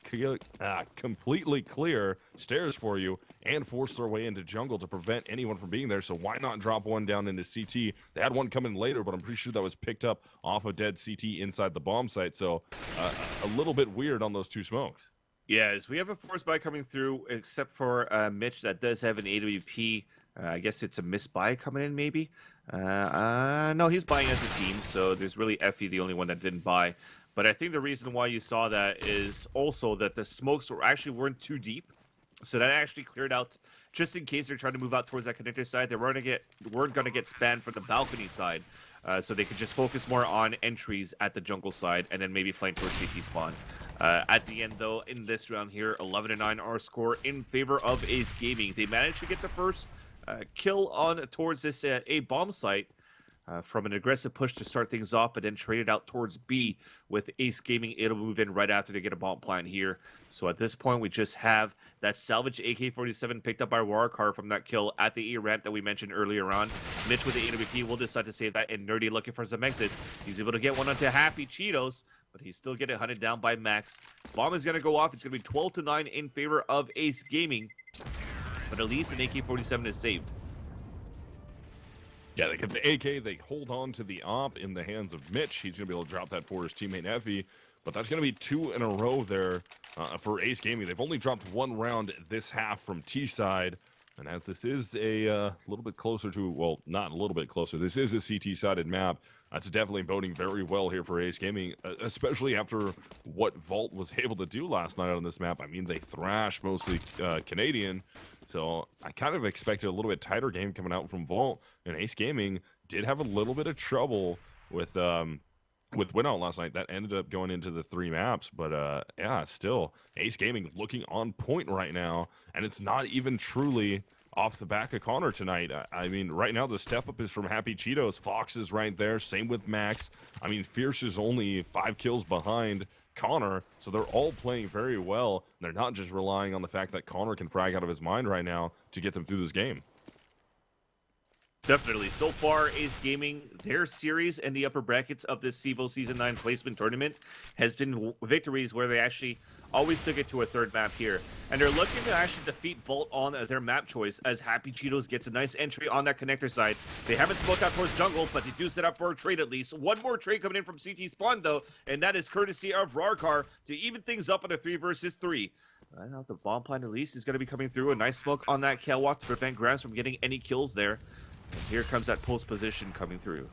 clear stairs for you and force their way into jungle to prevent anyone from being there. So why not drop 1 down into CT? They had 1 come in later, but I'm pretty sure that was picked up off a dead CT inside the bomb site. So a little bit weird on those 2 smokes. Yes, we have a force buy coming through, except for Mitch that does have an AWP. I guess it's a misbuy coming in, maybe. No, he's buying as a team, so there's really Effie, the only one that didn't buy. But I think the reason why you saw that is also that the smokes weren't too deep, so that actually cleared out just in case they're trying to move out towards that connector side. They weren't going to get spanned from the balcony side. so they could just focus more on entries at the jungle side and then maybe flank towards CT spawn. At the end, though, in this round here, 11-9 our score in favor of Ace Gaming. They managed to get the first kill on towards this A bomb site. From an aggressive push to start things off, but then traded out towards B with Ace Gaming able to move in right after they get a bomb plant here. So at this point, we just have that salvage AK-47 picked up by Warcar from that kill at the A ramp that we mentioned earlier on. Mitch with the AWP will decide to save that, and Nerdy looking for some exits. He's able to get one onto Happy Cheetos, but he's still getting hunted down by Max. Bomb is going to go off. It's going to be 12-9 in favor of Ace Gaming, but at least an AK-47 is saved. Yeah, they get the AK, they hold on to the op in the hands of Mitch. He's going to be able to drop that for his teammate Effie, but that's going to be 2 in a row there for Ace Gaming. They've only dropped 1 round this half from T side, and as this is a little bit closer to, well, not a little bit closer, this is a CT-sided map. That's definitely boding very well here for Ace Gaming, especially after what Vault was able to do last night on this map. I mean, they thrashed mostly Canadian, so I kind of expected a little bit tighter game coming out from Vault, and Ace Gaming did have a little bit of trouble with Winout last night. That ended up going into the 3 maps, but yeah, still, Ace Gaming looking on point right now, and it's not even truly off the back of Connor tonight. I mean, right now the step up is from Happy Cheetos. Fox is right there, same with Max. I mean, Fierce is only 5 kills behind Connor, so they're all playing very well. They're not just relying on the fact that Connor can frag out of his mind right now to get them through this game. Definitely. So far, Ace Gaming, their series in the upper brackets of this CEVO Season 9 placement tournament has been victories where they actually always took it to a 3rd map here. And they're looking to actually defeat Vault on their map choice as Happy Cheetos gets a nice entry on that connector side. They haven't smoked out towards jungle, but they do set up for a trade at least. One more trade coming in from CT spawn, though, and that is courtesy of Rarkar to even things up on a 3 versus 3. Now the bomb plant at least is going to be coming through. A nice smoke on that catwalk to prevent Grams from getting any kills there. And here comes that post position coming through.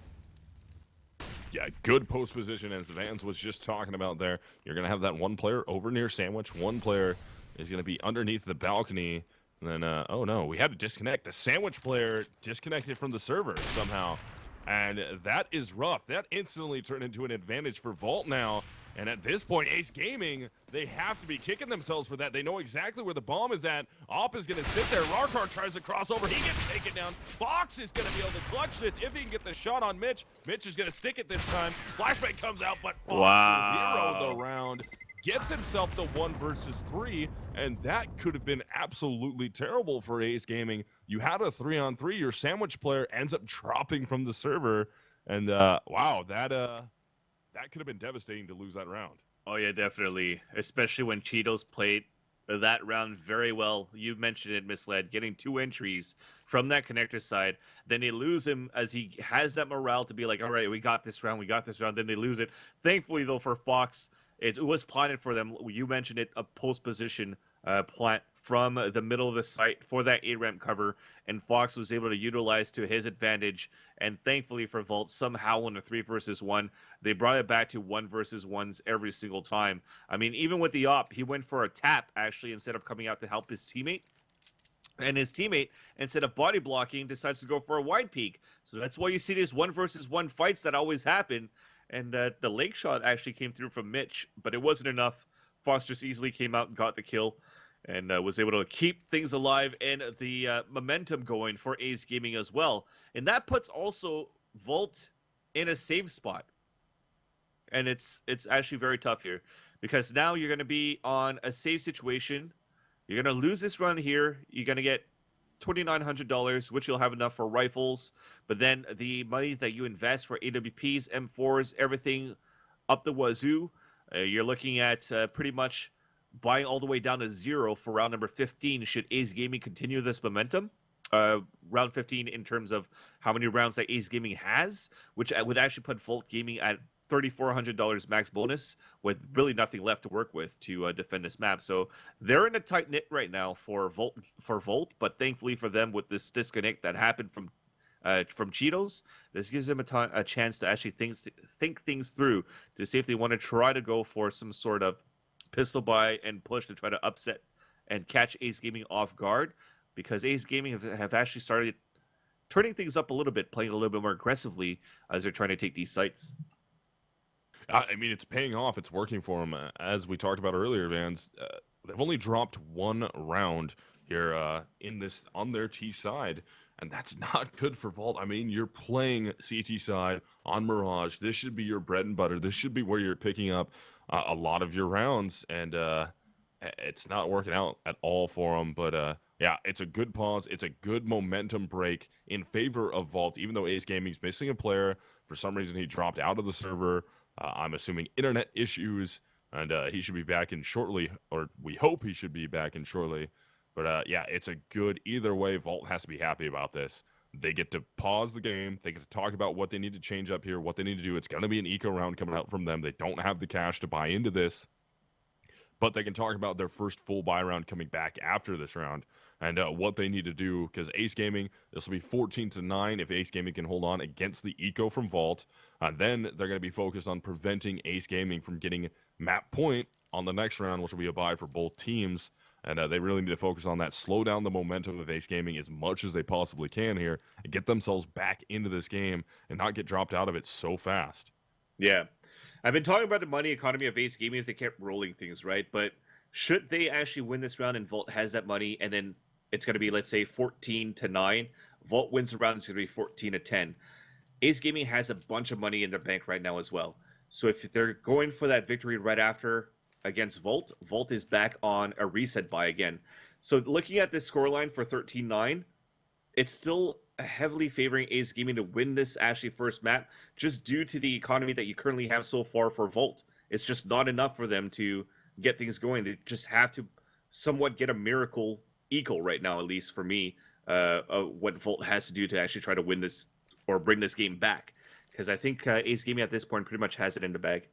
Yeah, good post position, as Vans was just talking about there. You're going to have that one player over near Sandwich. One player is going to be underneath the balcony. And then, oh no, we had to disconnect. The Sandwich player disconnected from the server somehow. And that is rough. That instantly turned into an advantage for Vault now. And at this point, Ace Gaming, they have to be kicking themselves for that. They know exactly where the bomb is at. Op is going to sit there. Rarkar tries to cross over. He gets taken down. Fox is going to be able to clutch this if he can get the shot on Mitch. Mitch is going to stick it this time. Flashbang comes out, but Fox, the hero of the round, gets himself the 1 versus 3, and that could have been absolutely terrible for Ace Gaming. You had a 3-on-3. Your Sandwich player ends up dropping from the server, and wow, that could have been devastating to lose that round. Oh, yeah, definitely. Especially when Cheetos played that round very well. You mentioned it, Misled, getting 2 entries from that connector side. Then they lose him as he has that morale to be like, all right, we got this round, we got this round. Then they lose it. Thankfully, though, for Fox, it was planted for them. You mentioned it, a post position plant from the middle of the site for that A-ramp cover, and Fox was able to utilize to his advantage. And thankfully for Vault, somehow in a 3 versus 1, they brought it back to 1 versus 1s every single time. I mean, even with the op, he went for a tap, actually, instead of coming out to help his teammate. And his teammate, instead of body blocking, decides to go for a wide peek. So that's why you see these 1 versus 1 fights that always happen. And the lake shot actually came through from Mitch, but it wasn't enough. Fox just easily came out and got the kill, and was able to keep things alive and the momentum going for Ace Gaming as well. And that puts also Vault in a safe spot. And it's actually very tough here, because now you're going to be on a safe situation. You're going to lose this run here. You're going to get $2,900, which you'll have enough for rifles. But then the money that you invest for AWPs, M4s, everything up the wazoo, you're looking at pretty much buying all the way down to 0 for round number 15 should Ace Gaming continue this momentum. Round 15 in terms of how many rounds that Ace Gaming has, which would actually put Vault Gaming at $3,400 max bonus with really nothing left to work with to defend this map. So they're in a tight knit right now for Vault, but thankfully for them, with this disconnect that happened from Cheetos, this gives them a chance to actually think things through to see if they want to try to go for some sort of pistol buy and push to try to upset and catch Ace Gaming off guard, because Ace Gaming have actually started turning things up a little bit, playing a little bit more aggressively as they're trying to take these sites. I mean, it's paying off. It's working for them. As we talked about earlier, Vans, they've only dropped one round here in this on their T side, and that's not good for Vault. I mean, you're playing CT side on Mirage. This should be your bread and butter. This should be where you're picking up a lot of your rounds, and it's not working out at all for them. But yeah, it's a good pause. It's a good momentum break in favor of Vault, even though Ace Gaming's missing a player. For some reason, he dropped out of the server. I'm assuming internet issues, and he should be back in shortly, or we hope he should be back in shortly. But yeah, it's a good either way. Vault has to be happy about this. They get to pause the game. They get to talk about what they need to change up here, what they need to do. It's going to be an eco round coming out from them. They don't have the cash to buy into this, but they can talk about their first full buy round coming back after this round and what they need to do, because Ace Gaming, this will be 14-9 if Ace Gaming can hold on against the eco from Vault. Then they're going to be focused on preventing Ace Gaming from getting map point on the next round, which will be a buy for both teams. And they really need to focus on that, slow down the momentum of Ace Gaming as much as they possibly can here, and get themselves back into this game and not get dropped out of it so fast. Yeah. I've been talking about the money economy of Ace Gaming if they kept rolling things, right? But should they actually win this round and Vault has that money, and then it's going to be, let's say, 14-9, Vault wins the round, it's going to be 14-10. Ace Gaming has a bunch of money in their bank right now as well. So if they're going for that victory right after against Vault, Vault is back on a reset buy again. So looking at this scoreline for 13-9, it's still heavily favoring Ace Gaming to win this actually first map, just due to the economy that you currently have so far for Vault. It's just not enough for them to get things going. They just have to somewhat get a miracle equal right now, at least for me, what Vault has to do to actually try to win this or bring this game back. Because I think Ace Gaming at this point pretty much has it in the bag.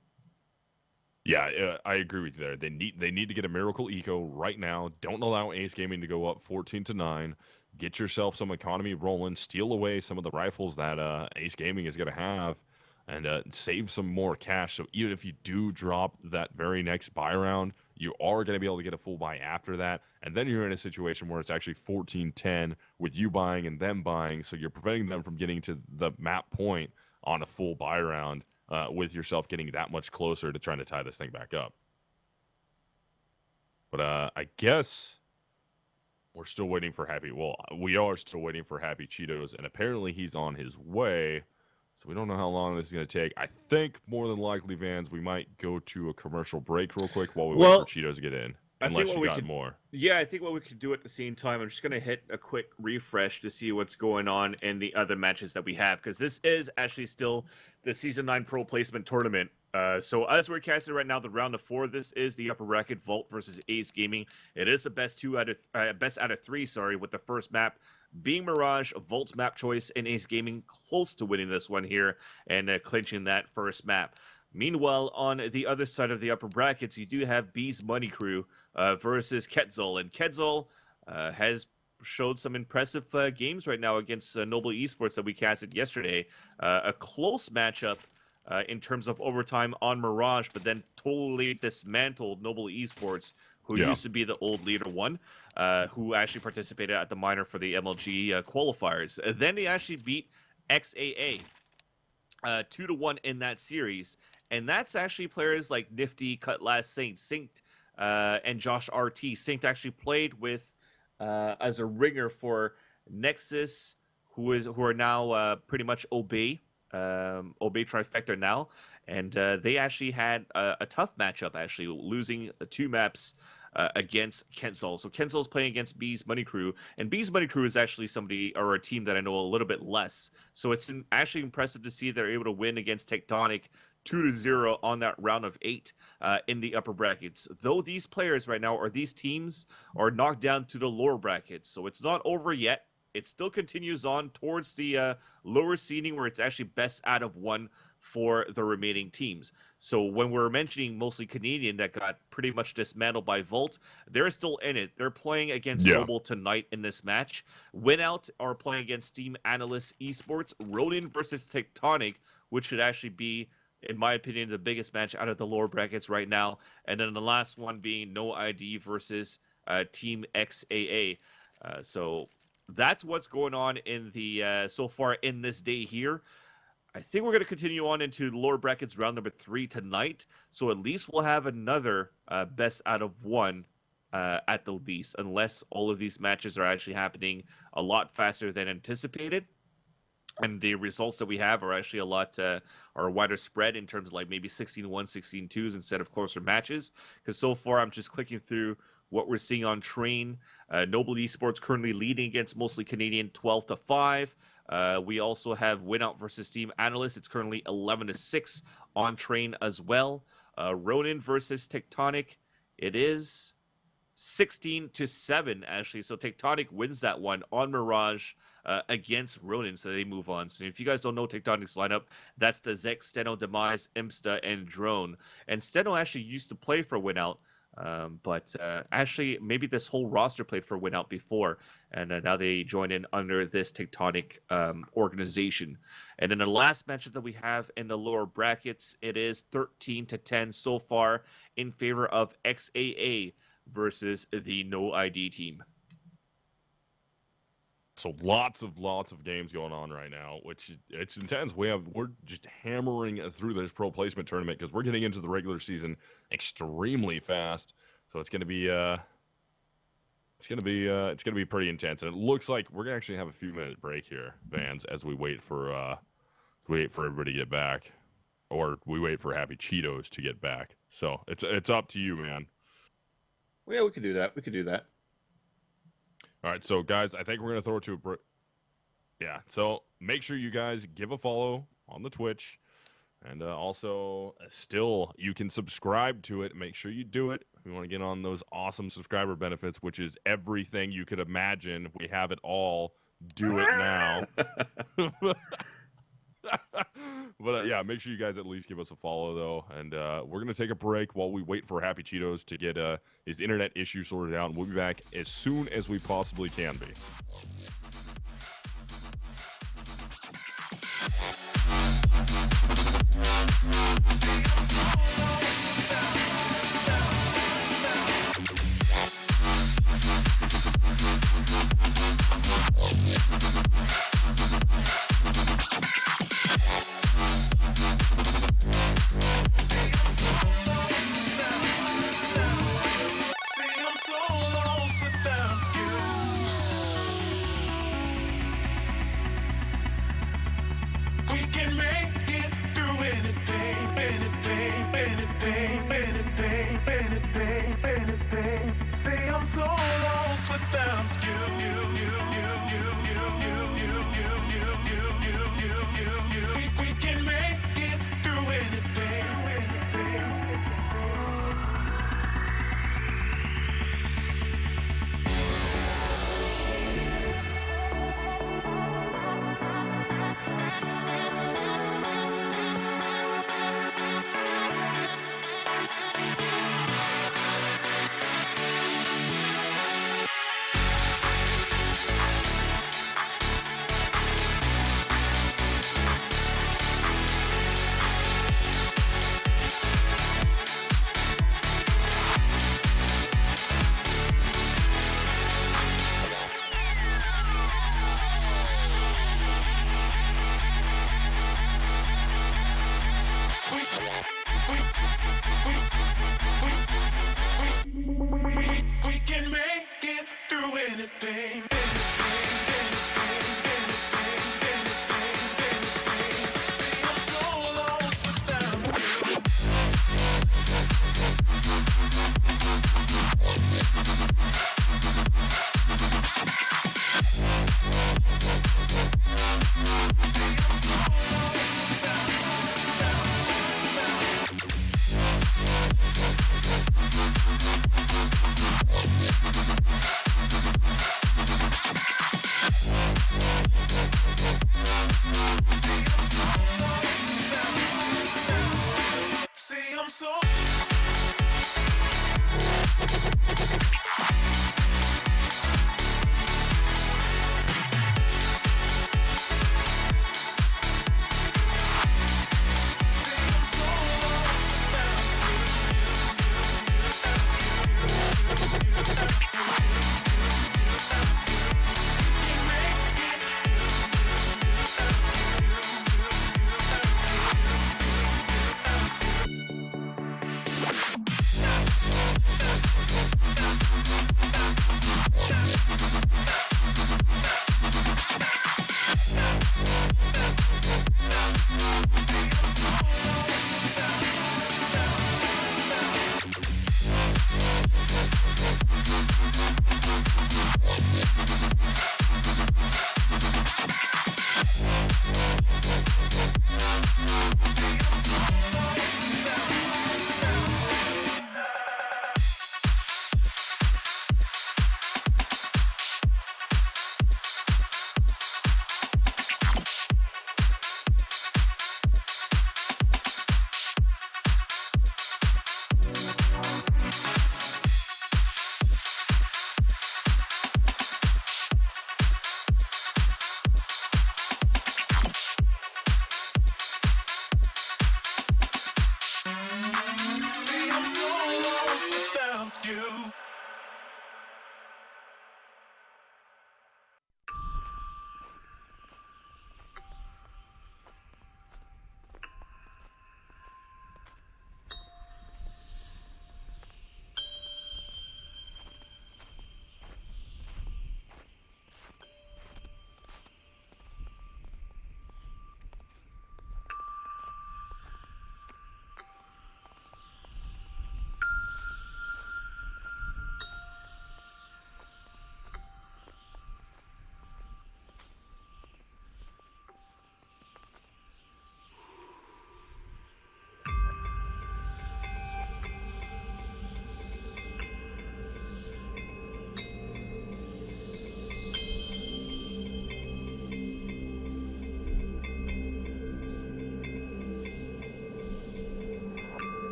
Yeah, I agree with you there. They need to get a miracle eco right now. Don't allow Ace Gaming to go up 14-9. Get yourself some economy rolling. Steal away some of the rifles that Ace Gaming is going to have, and save some more cash. So even if you do drop that very next buy round, you are going to be able to get a full buy after that. And then you're in a situation where it's actually 14-10 with you buying and them buying. So you're preventing them from getting to the map point on a full buy round, with yourself getting that much closer to trying to tie this thing back up. But I guess we're still waiting for Happy. Well, we are still waiting for Happy Cheetos, and apparently he's on his way. So we don't know how long this is going to take. I think more than likely, Vans, we might go to a commercial break real quick while we wait for Cheetos to get in. Unless you got more. Yeah, I think what we could do at the same time, I'm just going to hit a quick refresh to see what's going on in the other matches that we have, because this is actually still the Season 9 Pro Placement Tournament. So as we're casting right now, the round of 4, this is the upper bracket, Vault versus Ace Gaming. It is the best out of 3, sorry, with the first map being Mirage, Vault's map choice, and Ace Gaming close to winning this one here and clinching that first map. Meanwhile, on the other side of the upper brackets, you do have B's Money Crew versus Quetzal. And Quetzal has showed some impressive games right now against Noble Esports that we casted yesterday. A close matchup in terms of overtime on Mirage, but then totally dismantled Noble Esports, who used to be the old leader one, who actually participated at the minor for the MLG qualifiers. Then they actually beat XAA 2-1 in that series. And that's actually players like Nifty, Cutlass, Synced, and Josh RT. Synced actually played with as a ringer for Nexus, who are now pretty much Obey trifecta now, and they actually had a tough matchup, actually losing 2 maps against Quetzal. So Quetzal's playing against B's Money Crew, and B's Money Crew is actually somebody or a team that I know a little bit less. So it's actually impressive to see they're able to win against Tectonic 2-0 on that round of 8 in the upper brackets. Though these players right now, or these teams, are knocked down to the lower brackets. So it's not over yet. It still continues on towards the lower seeding, where it's actually best out of 1 for the remaining teams. So when we're mentioning mostly Canadian that got pretty much dismantled by Volt, they're still in it. They're playing against Noble tonight in this match. Win Out are playing against Team Analyst Esports. Ronin versus Tectonic, which should actually be, in my opinion, the biggest match out of the lower brackets right now. And then the last one being No ID versus Team XAA. So that's what's going on in the so far in this day here. I think we're going to continue on into the lower brackets round number 3 tonight. So at least we'll have another best out of 1 at the least, unless all of these matches are actually happening a lot faster than anticipated. And the results that we have are actually a lot are wider spread in terms of like maybe 16-1, 16-2s instead of closer matches. Because so far I'm just clicking through what we're seeing on Train. Noble Esports currently leading against mostly Canadian 12-5. We also have Win Out versus Team Analyst. It's currently 11-6 on Train as well. Ronin versus Tectonic. It is 16-7 actually. So Tectonic wins that one on Mirage against Ronin, so they move on. So if you guys don't know Tectonic's lineup, that's the Zek, Steno, Demise, Imsta, and Drone. And Steno actually used to play for Win Out. But actually, maybe this whole roster played for Win Out before, and now they join in under this Tectonic organization. And then the last matchup that we have in the lower brackets, it is 13-10 so far in favor of XAA versus the No ID team. So lots of games going on right now, which it's intense. We're just hammering through this pro placement tournament because we're getting into the regular season extremely fast. So it's gonna be pretty intense. And it looks like we're gonna actually have a few minute break here, Vans, as we wait for everybody to get back, or we wait for Happy Cheetos to get back. So it's up to you, man. Well, yeah, we could do that. We could do that. All right, so guys, I think we're gonna throw it to a break. Yeah, so make sure you guys give a follow on the Twitch, and also still you can subscribe to it. Make sure you do it if you want to get on those awesome subscriber benefits, which is everything you could imagine. We have it all. Do it now. But yeah, make sure you guys at least give us a follow though, and we're gonna take a break while we wait for Happy Cheetos to get his internet issue sorted out, and we'll be back as soon as we possibly can be.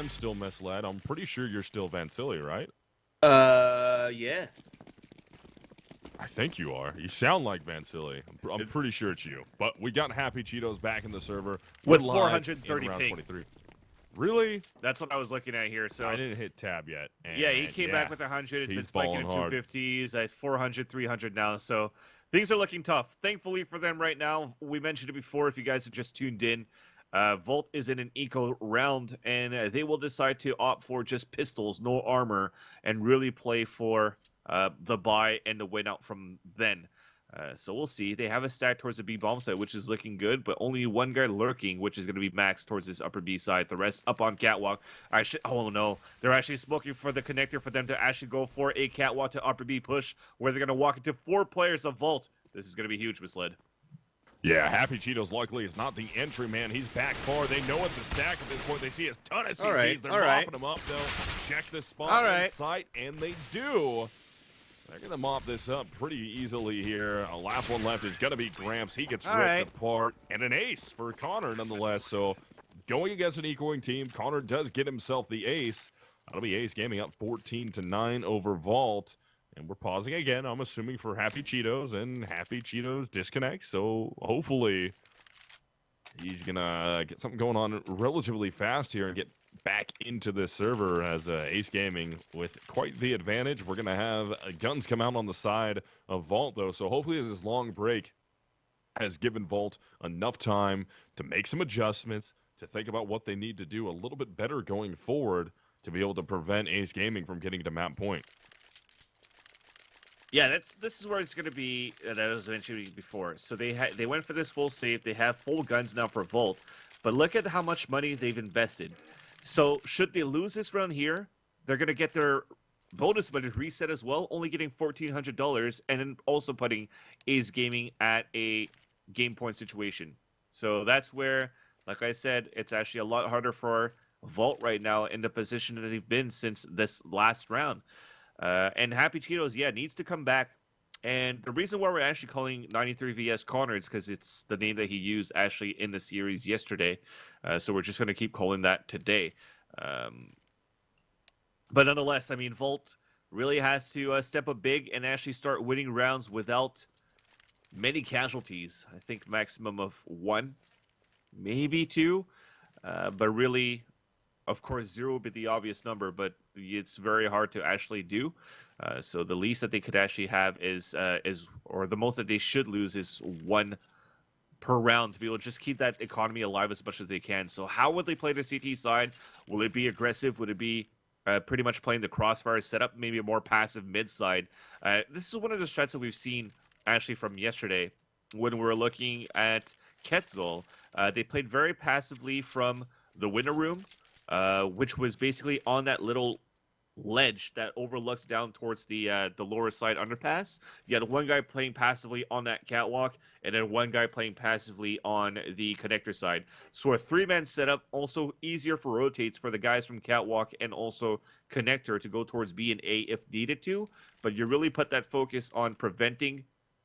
I'm still misled. I'm pretty sure you're still vansilli, right? Yeah. I think you are. You sound like vansilli. I'm pretty sure it's you. But we got Happy Cheetos back in the server. With We're live 430 in round ping. 23. Really? That's what I was looking at here. So I didn't hit tab yet. yeah, he came back with 100. It's been he's spiking in balling hard. 250s at 400, 300 now. So things are looking tough. Thankfully for them right now, we mentioned it before if you guys have just tuned in. Volt is in an eco round, and they will decide to opt for just pistols, no armor, and really play for the buy and the win out from then. So we'll see. They have a stack towards the B bomb site, which is looking good, but only one guy lurking, which is going to be Max towards this upper B side. The rest up on catwalk. Oh no, they're actually smoking for the connector for them to actually go for a catwalk to upper B push, where they're going to walk into 4 players of Volt. This is going to be huge, misled. Yeah, Happy Cheetos luckily is not the entry man. He's back far. They know it's a stack at this point. They see a ton of CTs. They're mopping them up. They'll check the spot in sight, and they do. They're going to mop this up pretty easily here. Last one left is going to be Gramps. He gets ripped apart. And an ace for Connor, nonetheless. So going against an equaling team, Connor does get himself the ace. That'll be Ace Gaming up 14-9 over Vault. And we're pausing again, I'm assuming, for Happy Cheetos. And Happy Cheetos disconnects. So hopefully he's going to get something going on relatively fast here and get back into this server as Ace Gaming with quite the advantage. We're going to have guns come out on the side of Vault, though, so hopefully this long break has given Vault enough time to make some adjustments, to think about what they need to do a little bit better going forward to be able to prevent Ace Gaming from getting to map point. Yeah, this is where it's going to be, that I was mentioning before. So they went for this full save. They have full guns now for Volt, but look at how much money they've invested. So should they lose this round here, they're going to get their bonus money reset as well, only getting $1,400, and then also putting Ace Gaming at a game point situation. So that's where, like I said, it's actually a lot harder for Vault right now in the position that they've been since this last round. And Happy Cheetos, yeah, needs to come back. And the reason why we're actually calling 93VS Connor is because it's the name that he used actually in the series yesterday. So we're just going to keep calling that today. But nonetheless, I mean, Volt really has to step up big and actually start winning rounds without many casualties. I think maximum of 1, maybe 2. But really, of course, 0 would be the obvious number, but it's very hard to actually do. So the least that they could actually have is, or the most that they should lose is 1 per round to be able to just keep that economy alive as much as they can. So how would they play the CT side? Will it be aggressive? Would it be pretty much playing the crossfire setup, maybe a more passive mid side? This is one of the strats that we've seen actually from yesterday when we were looking at Quetzal. They played very passively from the winter room, which was basically on that little ledge that overlooks down towards the lower side underpass. You had one guy playing passively on that catwalk, and then one guy playing passively on the connector side. So a 3-man setup, also easier for rotates for the guys from catwalk and also connector to go towards B and A if needed to. But you really put that focus on preventing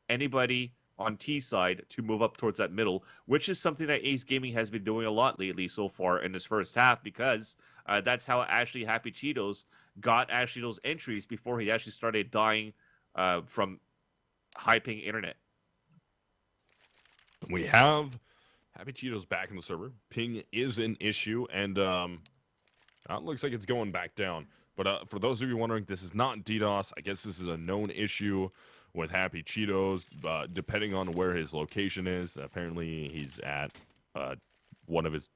anybody on T side to move up towards that middle, which is something that Ace Gaming has been doing a lot lately so far in this first half, because that's how actually Happy Cheetos got actually those entries before he actually started dying from high ping internet. We have Happy Cheetos back in the server. Ping is an issue, and it looks like it's going back down. But for those of you wondering, this is not DDoS. I guess this is a known issue with Happy Cheetos, depending on where his location is. Apparently, he's at one of his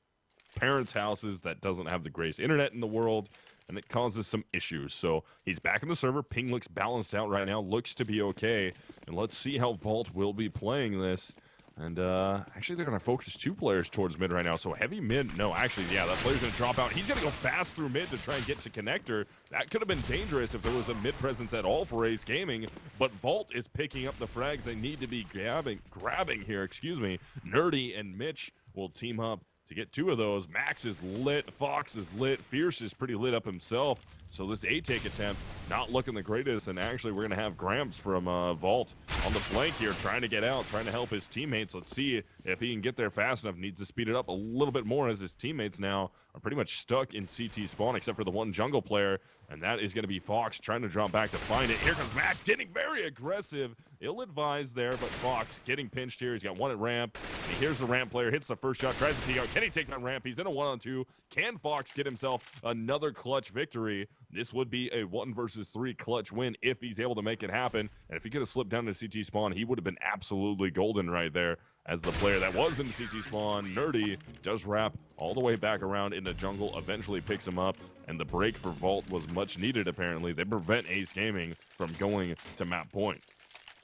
parents' houses that doesn't have the greatest internet in the world, and it causes some issues. So he's back in the server. Ping looks balanced out right now, looks to be okay. And let's see how Vault will be playing this. And actually, they're going to focus 2 players towards mid right now. So heavy mid. No, actually, yeah, that player's going to drop out. He's going to go fast through mid to try and get to connector. That could have been dangerous if there was a mid presence at all for Ace Gaming. But Vault is picking up the frags they need to be grabbing here. Excuse me. Nerdy and Mitch will team up to get 2 of those. Max is lit, Fox is lit, Fierce is pretty lit up himself. So this A-take attempt not looking the greatest, and actually we're going to have Gramps from Vault on the flank here trying to get out, trying to help his teammates. Let's see if he can get there fast enough. Needs to speed it up a little bit more as his teammates now are pretty much stuck in CT spawn except for the one jungle player, and that is going to be Fox trying to drop back to find it. Here comes Max getting very aggressive. Ill-advised there, but Fox getting pinched here. He's got one at ramp. And here's the ramp player, hits the first shot, tries to peek out. Can he take that ramp? He's in a 1-on-2. Can Fox get himself another clutch victory? This would be a 1 versus 3 clutch win if he's able to make it happen. And if he could have slipped down to CT spawn, he would have been absolutely golden right there. As the player that was in the CT spawn, Nerdy, does wrap all the way back around in the jungle, eventually picks him up, and the break for Vault was much needed apparently. They prevent Ace Gaming from going to map point.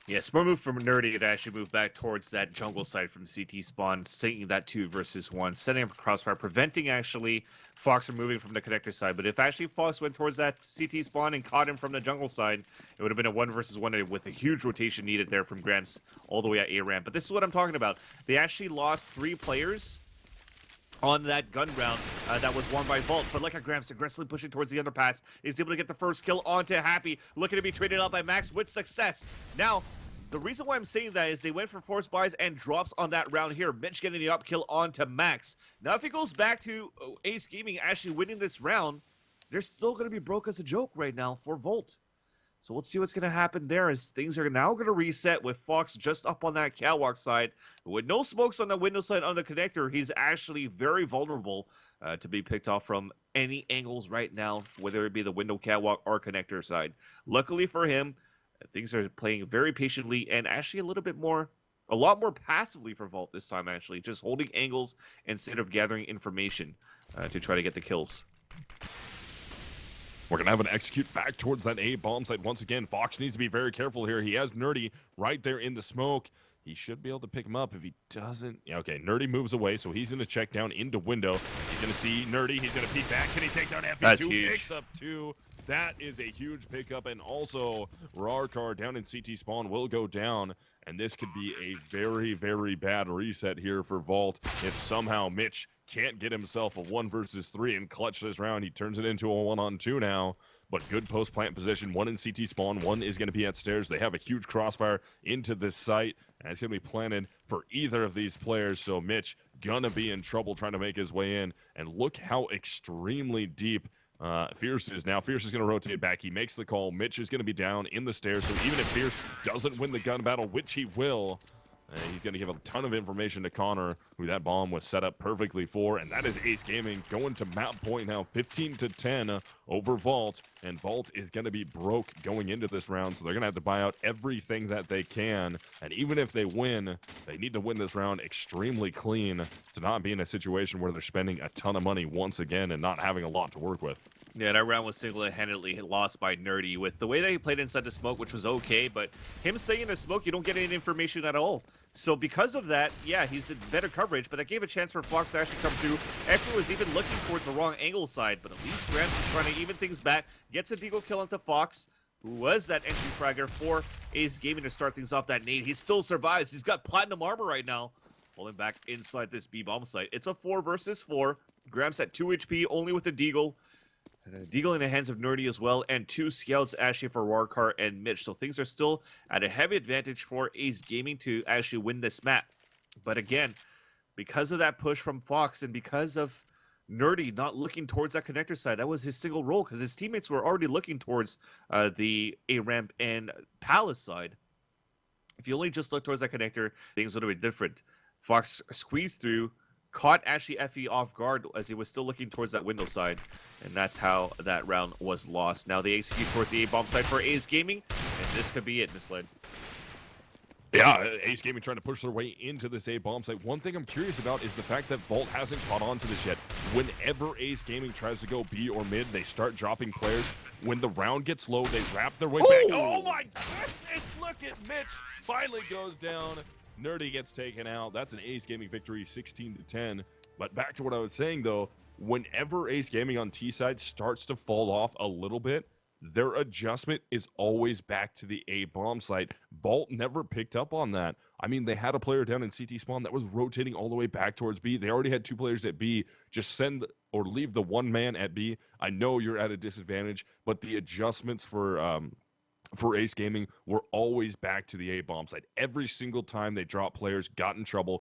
Yeah, smart move from Nerdy to actually move back towards that jungle side from CT spawn, seeing that 2 versus 1, setting up a crossfire, preventing actually Fox from moving from the connector side. But if actually Fox went towards that CT spawn and caught him from the jungle side, it would have been a 1 versus 1 with a huge rotation needed there from Gramps all the way at A ramp. But this is what I'm talking about. They actually lost 3 players on that gun round that was won by Vault. But look at Gramps aggressively pushing towards the underpass. Is able to get the first kill onto Happy. Looking to be traded out by Max with success. Now, the reason why I'm saying that is they went for force buys and drops on that round here. Mitch getting the up kill onto Max. Now, if it goes back to Ace Gaming actually winning this round, they're still going to be broke as a joke right now for Volt. So let's see what's going to happen there as things are now going to reset with Fox just up on that catwalk side. With no smokes on the window side on the connector, he's actually very vulnerable to be picked off from any angles right now, whether it be the window, catwalk, or connector side. Luckily for him, things are playing very patiently and actually a lot more passively for Vault this time, actually. Just holding angles instead of gathering information to try to get the kills. We're going to have an execute back towards that A bomb site once again. Fox needs to be very careful here. He has Nerdy right there in the smoke. He should be able to pick him up if he doesn't. Yeah, okay, Nerdy moves away, so he's going to check down into window. He's going to see Nerdy. He's going to peek back. Can he take down FP2? That's huge. Picks up 2. That is a huge pickup, and also Rarkar down in CT spawn will go down, and this could be a very, very bad reset here for Vault if somehow Mitch can't get himself a 1 versus 3 and clutch this round. He turns it into a 1-on-2 now, but good post-plant position. 1 in CT spawn, 1 is going to be at stairs. They have a huge crossfire into this site, and it's going to be planted for either of these players, so Mitch gonna be in trouble trying to make his way in, and look how extremely deep Fierce is now. Fierce is going to rotate back. He makes the call. Mitch is going to be down in the stairs, so even if Fierce doesn't win the gun battle, which he will, he's going to give a ton of information to Connor, who that bomb was set up perfectly for, and that is Ace Gaming going to map point now, 15-10 over Vault, and Vault is going to be broke going into this round, so they're going to have to buy out everything that they can, and even if they win, they need to win this round extremely clean to not be in a situation where they're spending a ton of money once again and not having a lot to work with. Yeah, that round was single-handedly lost by Nerdy with the way that he played inside the smoke, which was okay, but him staying in the smoke, you don't get any information at all. So because of that, yeah, he's in better coverage, but that gave a chance for Fox to actually come through. Echo was even looking towards the wrong angle side, but at least Gramps is trying to even things back, gets a deagle kill onto Fox, who was that entry fragger for Ace Gaming to start things off that nade. He still survives. He's got platinum armor right now. Pulling back inside this B-bomb site. It's a 4 versus 4. Gramps at 2 HP, only with a deagle. And a deagle in the hands of Nerdy as well, and 2 scouts actually for Warcar and Mitch. So things are still at a heavy advantage for Ace Gaming to actually win this map. But again, because of that push from Fox and because of Nerdy not looking towards that connector side, that was his single role because his teammates were already looking towards the A-ramp and Palace side. If you only just look towards that connector, things would have been different. Fox squeezed through, caught actually FE off guard as he was still looking towards that window side, and that's how that round was lost. Now they execute towards the A-bomb side for Ace Gaming, and this could be it, misled. Yeah, Ace Gaming trying to push their way into this A-bomb site. One thing I'm curious about is the fact that Vault hasn't caught on to this yet. Whenever Ace Gaming tries to go B or mid, they start dropping players. When the round gets low, they wrap their way back. Oh my goodness, look at Mitch. Finally goes down. Nerdy gets taken out. That's an Ace Gaming victory, 16-10. But back to what I was saying, though, whenever Ace Gaming on T side starts to fall off a little bit, their adjustment is always back to the A bomb site. Vault never picked up on that. I mean, they had a player down in CT spawn that was rotating all the way back towards B. They already had 2 players at B. Just send or leave the 1 man at B. I know you're at a disadvantage, but the adjustments for Ace Gaming were always back to the A bomb site. Every single time they dropped players, got in trouble,